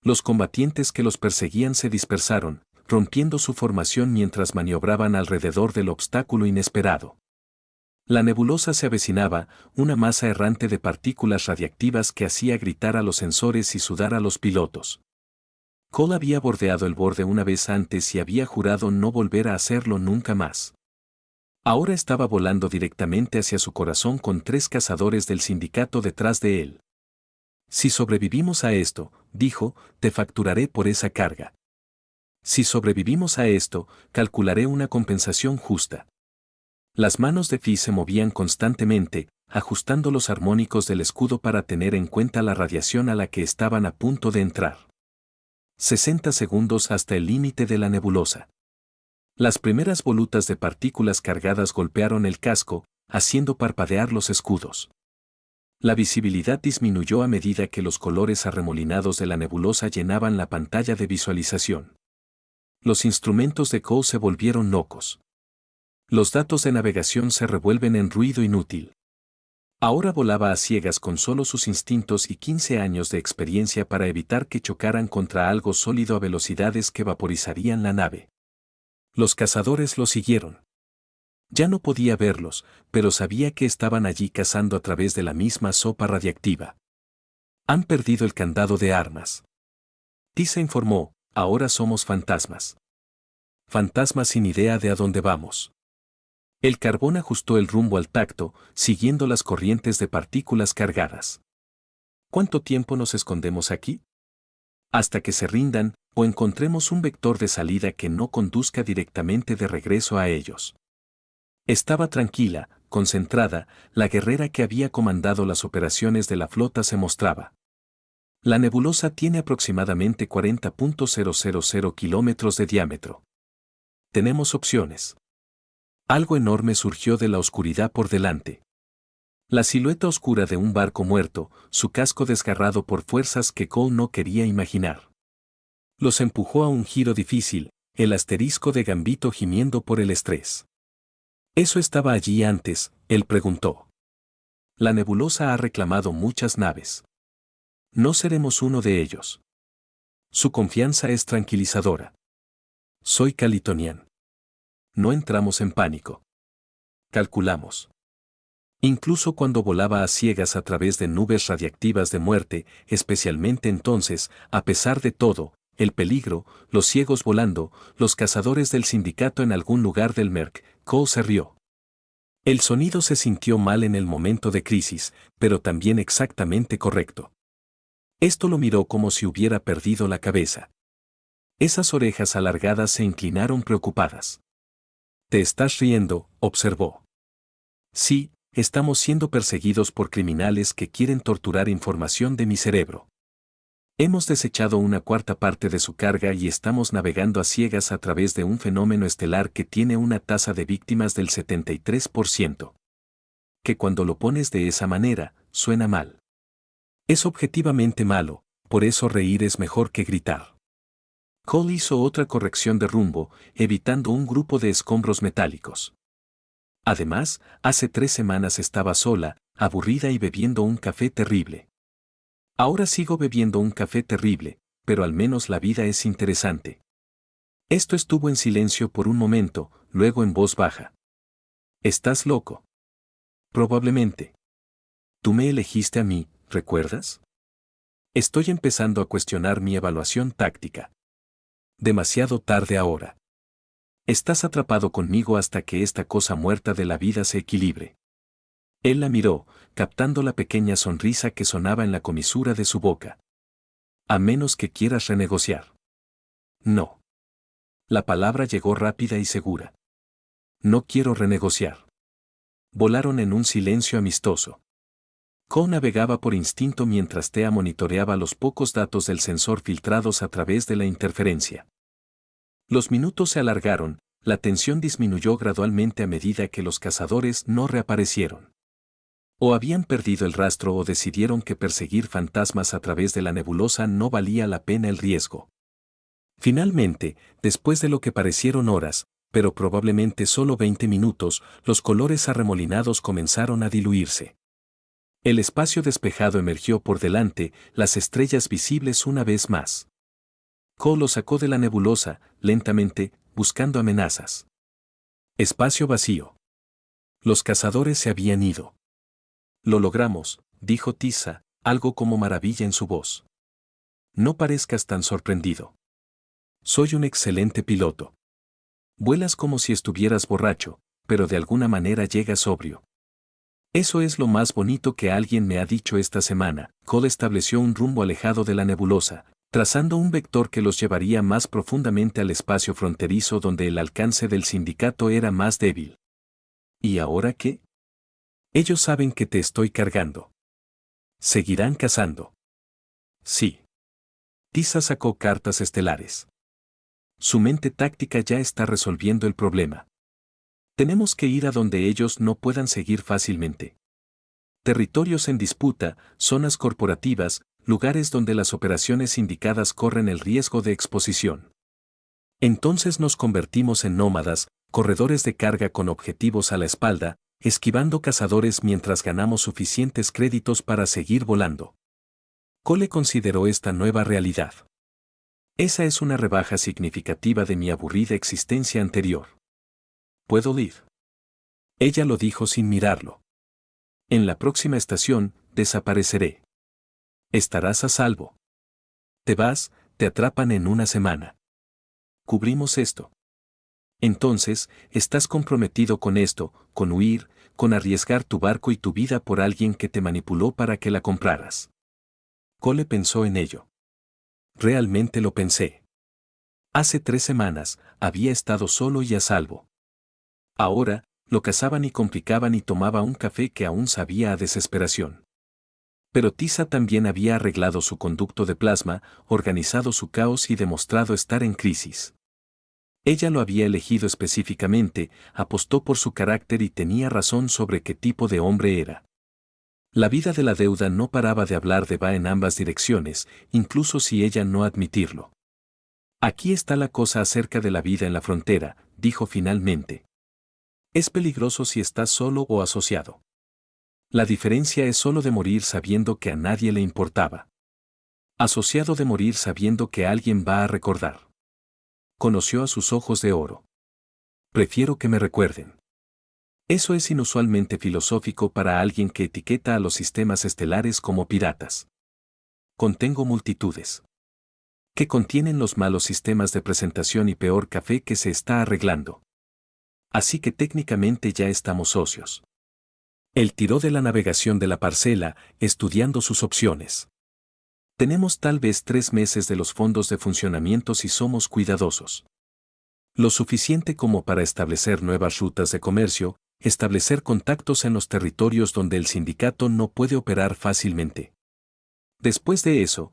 Los combatientes que los perseguían se dispersaron, rompiendo su formación mientras maniobraban alrededor del obstáculo inesperado. La nebulosa se avecinaba, una masa errante de partículas radiactivas que hacía gritar a los sensores y sudar a los pilotos. Cole había bordeado el borde una vez antes y había jurado no volver a hacerlo nunca más. Ahora estaba volando directamente hacia su corazón con 3 cazadores del sindicato detrás de él. Si sobrevivimos a esto, dijo, te facturaré por esa carga. Si sobrevivimos a esto, calcularé una compensación justa. Las manos de Fi se movían constantemente, ajustando los armónicos del escudo para tener en cuenta la radiación a la que estaban a punto de entrar. 60 segundos hasta el límite de la nebulosa. Las primeras volutas de partículas cargadas golpearon el casco, haciendo parpadear los escudos. La visibilidad disminuyó a medida que los colores arremolinados de la nebulosa llenaban la pantalla de visualización. Los instrumentos de Cole se volvieron locos. Los datos de navegación se revuelven en ruido inútil. Ahora volaba a ciegas con solo sus instintos y 15 años de experiencia para evitar que chocaran contra algo sólido a velocidades que vaporizarían la nave. Los cazadores lo siguieron. Ya no podía verlos, pero sabía que estaban allí cazando a través de la misma sopa radiactiva. Han perdido el candado de armas. Tisa informó, ahora somos fantasmas. Fantasmas sin idea de a dónde vamos. El carbón ajustó el rumbo al tacto, siguiendo las corrientes de partículas cargadas. ¿Cuánto tiempo nos escondemos aquí? Hasta que se rindan, o encontremos un vector de salida que no conduzca directamente de regreso a ellos. Estaba tranquila, concentrada, la guerrera que había comandado las operaciones de la flota se mostraba. La nebulosa tiene aproximadamente 40.000 kilómetros de diámetro. Tenemos opciones. Algo enorme surgió de la oscuridad por delante. La silueta oscura de un barco muerto, su casco desgarrado por fuerzas que Cole no quería imaginar. Los empujó a un giro difícil, el asterisco de Gambito gimiendo por el estrés. ¿Eso estaba allí antes?, él preguntó. La nebulosa ha reclamado muchas naves. No seremos uno de ellos. Su confianza es tranquilizadora. Soy calitonian. No entramos en pánico. Calculamos. Incluso cuando volaba a ciegas a través de nubes radiactivas de muerte, especialmente entonces, a pesar de todo, el peligro, los ciegos volando, los cazadores del sindicato en algún lugar del Merc, Cole se rió. El sonido se sintió mal en el momento de crisis, pero también exactamente correcto. Esto lo miró como si hubiera perdido la cabeza. Esas orejas alargadas se inclinaron preocupadas. «Te estás riendo», observó. «Sí, estamos siendo perseguidos por criminales que quieren torturar información de mi cerebro. Hemos desechado una cuarta parte de su carga y estamos navegando a ciegas a través de un fenómeno estelar que tiene una tasa de víctimas del 73%. Que cuando lo pones de esa manera, suena mal. Es objetivamente malo, por eso reír es mejor que gritar». Cole hizo otra corrección de rumbo, evitando un grupo de escombros metálicos. Además, hace 3 semanas estaba sola, aburrida y bebiendo un café terrible. Ahora sigo bebiendo un café terrible, pero al menos la vida es interesante. Esto estuvo en silencio por un momento, luego en voz baja. ¿Estás loco? Probablemente. Tú me elegiste a mí, ¿recuerdas? Estoy empezando a cuestionar mi evaluación táctica. Demasiado tarde ahora. Estás atrapado conmigo hasta que esta cosa muerta de la vida se equilibre. Él la miró, captando la pequeña sonrisa que sonaba en la comisura de su boca. A menos que quieras renegociar. No. La palabra llegó rápida y segura. No quiero renegociar. Volaron en un silencio amistoso. Cole navegaba por instinto mientras Thea monitoreaba los pocos datos del sensor filtrados a través de la interferencia. Los minutos se alargaron, la tensión disminuyó gradualmente a medida que los cazadores no reaparecieron. O habían perdido el rastro o decidieron que perseguir fantasmas a través de la nebulosa no valía la pena el riesgo. Finalmente, después de lo que parecieron horas, pero probablemente solo 20 minutos, los colores arremolinados comenzaron a diluirse. El espacio despejado emergió por delante, las estrellas visibles una vez más. Cole lo sacó de la nebulosa, lentamente, buscando amenazas. Espacio vacío. Los cazadores se habían ido. Lo logramos, dijo Tisa, algo como maravilla en su voz. No parezcas tan sorprendido. Soy un excelente piloto. Vuelas como si estuvieras borracho, pero de alguna manera llegas sobrio. Eso es lo más bonito que alguien me ha dicho esta semana. Cole estableció un rumbo alejado de la nebulosa, trazando un vector que los llevaría más profundamente al espacio fronterizo donde el alcance del sindicato era más débil. ¿Y ahora qué? Ellos saben que te estoy cargando. ¿Seguirán cazando? Sí. Tisa sacó cartas estelares. Su mente táctica ya está resolviendo el problema. Tenemos que ir a donde ellos no puedan seguir fácilmente. Territorios en disputa, zonas corporativas, lugares donde las operaciones indicadas corren el riesgo de exposición. Entonces nos convertimos en nómadas, corredores de carga con objetivos a la espalda, esquivando cazadores mientras ganamos suficientes créditos para seguir volando. Cole consideró esta nueva realidad. Esa es una rebaja significativa de mi aburrida existencia anterior. ¿Puedo ir? Ella lo dijo sin mirarlo. En la próxima estación, desapareceré. Estarás a salvo. Te vas, te atrapan en una semana. Cubrimos esto. Entonces, estás comprometido con esto, con huir, con arriesgar tu barco y tu vida por alguien que te manipuló para que la compraras. Cole pensó en ello. Realmente lo pensé. Hace 3 semanas, había estado solo y a salvo. Ahora, lo cazaban y complicaban y tomaba un café que aún sabía a desesperación. Pero Tisa también había arreglado su conducto de plasma, organizado su caos y demostrado estar en crisis. Ella lo había elegido específicamente, apostó por su carácter y tenía razón sobre qué tipo de hombre era. La vida de la deuda no paraba de hablar de va en ambas direcciones, incluso si ella no admitirlo. Aquí está la cosa acerca de la vida en la frontera, dijo finalmente. Es peligroso si estás solo o asociado. La diferencia es solo de morir sabiendo que a nadie le importaba. Asociado de morir sabiendo que alguien va a recordar. Conoció a sus ojos de oro. Prefiero que me recuerden. Eso es inusualmente filosófico para alguien que etiqueta a los sistemas estelares como piratas. Contengo multitudes. Que contienen los malos sistemas de presentación y peor café que se está arreglando. Así que técnicamente ya estamos socios. Él tiró de la navegación de la parcela, estudiando sus opciones. Tenemos tal vez 3 meses de los fondos de funcionamiento si somos cuidadosos. Lo suficiente como para establecer nuevas rutas de comercio, establecer contactos en los territorios donde el sindicato no puede operar fácilmente. Después de eso,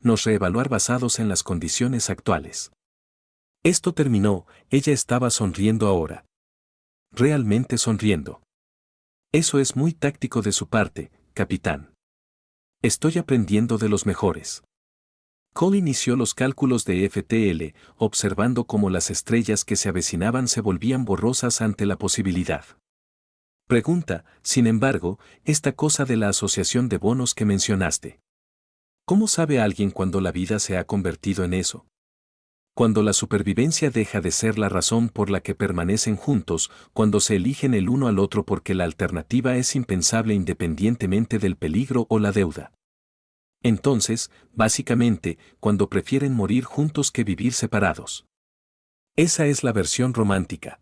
nos reevaluar basados en las condiciones actuales. Esto terminó, ella estaba sonriendo ahora. Realmente sonriendo. Eso es muy táctico de su parte, capitán. Estoy aprendiendo de los mejores. Cole inició los cálculos de FTL, observando cómo las estrellas que se avecinaban se volvían borrosas ante la posibilidad. Pregunta, sin embargo, esta cosa de la asociación de bonos que mencionaste. ¿Cómo sabe alguien cuando la vida se ha convertido en eso? Cuando la supervivencia deja de ser la razón por la que permanecen juntos, cuando se eligen el uno al otro porque la alternativa es impensable independientemente del peligro o la deuda. Entonces, básicamente, cuando prefieren morir juntos que vivir separados. Esa es la versión romántica.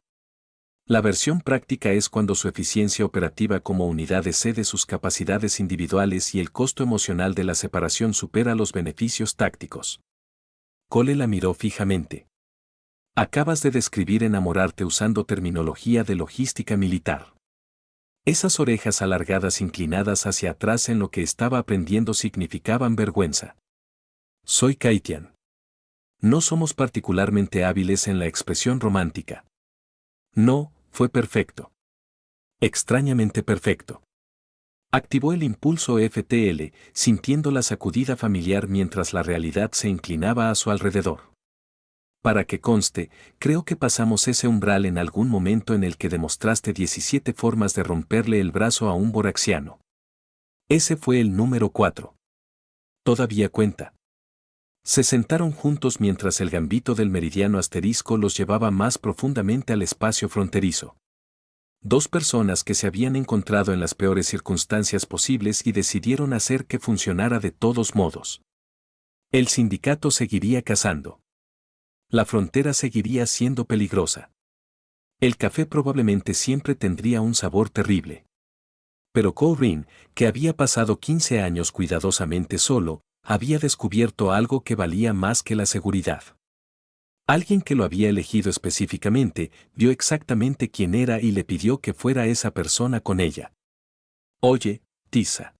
La versión práctica es cuando su eficiencia operativa como unidad excede sus capacidades individuales y el costo emocional de la separación supera los beneficios tácticos. Cole la miró fijamente. Acabas de describir enamorarte usando terminología de logística militar. Esas orejas alargadas inclinadas hacia atrás en lo que estaba aprendiendo significaban vergüenza. Soy Kaitian. No somos particularmente hábiles en la expresión romántica. No, fue perfecto. Extrañamente perfecto. Activó el impulso FTL, sintiendo la sacudida familiar mientras la realidad se inclinaba a su alrededor. Para que conste, creo que pasamos ese umbral en algún momento en el que demostraste 17 formas de romperle el brazo a un boraxiano. Ese fue el número 4. Todavía cuenta. Se sentaron juntos mientras el gambito del meridiano asterisco los llevaba más profundamente al espacio fronterizo. 2 personas que se habían encontrado en las peores circunstancias posibles y decidieron hacer que funcionara de todos modos. El sindicato seguiría cazando. La frontera seguiría siendo peligrosa. El café probablemente siempre tendría un sabor terrible. Pero Corinne, que había pasado 15 años cuidadosamente solo, había descubierto algo que valía más que la seguridad. Alguien que lo había elegido específicamente, vio exactamente quién era y le pidió que fuera esa persona con ella. Oye, Tisa.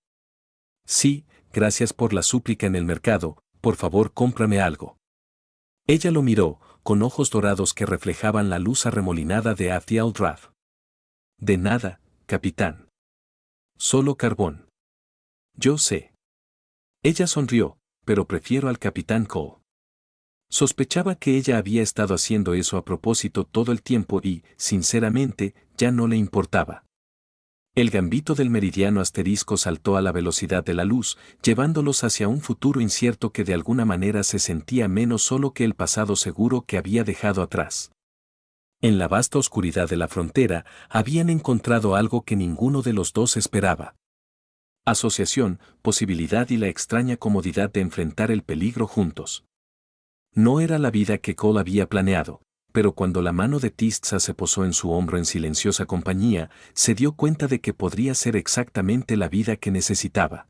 Sí, gracias por la súplica en el mercado, por favor cómprame algo. Ella lo miró, con ojos dorados que reflejaban la luz arremolinada de Athiel Drath. De nada, capitán. Solo carbón. Yo sé. Ella sonrió, pero prefiero al capitán Cole. Sospechaba que ella había estado haciendo eso a propósito todo el tiempo y, sinceramente, ya no le importaba. El gambito del meridiano asterisco saltó a la velocidad de la luz, llevándolos hacia un futuro incierto que de alguna manera se sentía menos solo que el pasado seguro que había dejado atrás. En la vasta oscuridad de la frontera, habían encontrado algo que ninguno de los dos esperaba. Asociación, posibilidad y la extraña comodidad de enfrentar el peligro juntos. No era la vida que Cole había planeado, pero cuando la mano de Tistsa se posó en su hombro en silenciosa compañía, se dio cuenta de que podría ser exactamente la vida que necesitaba.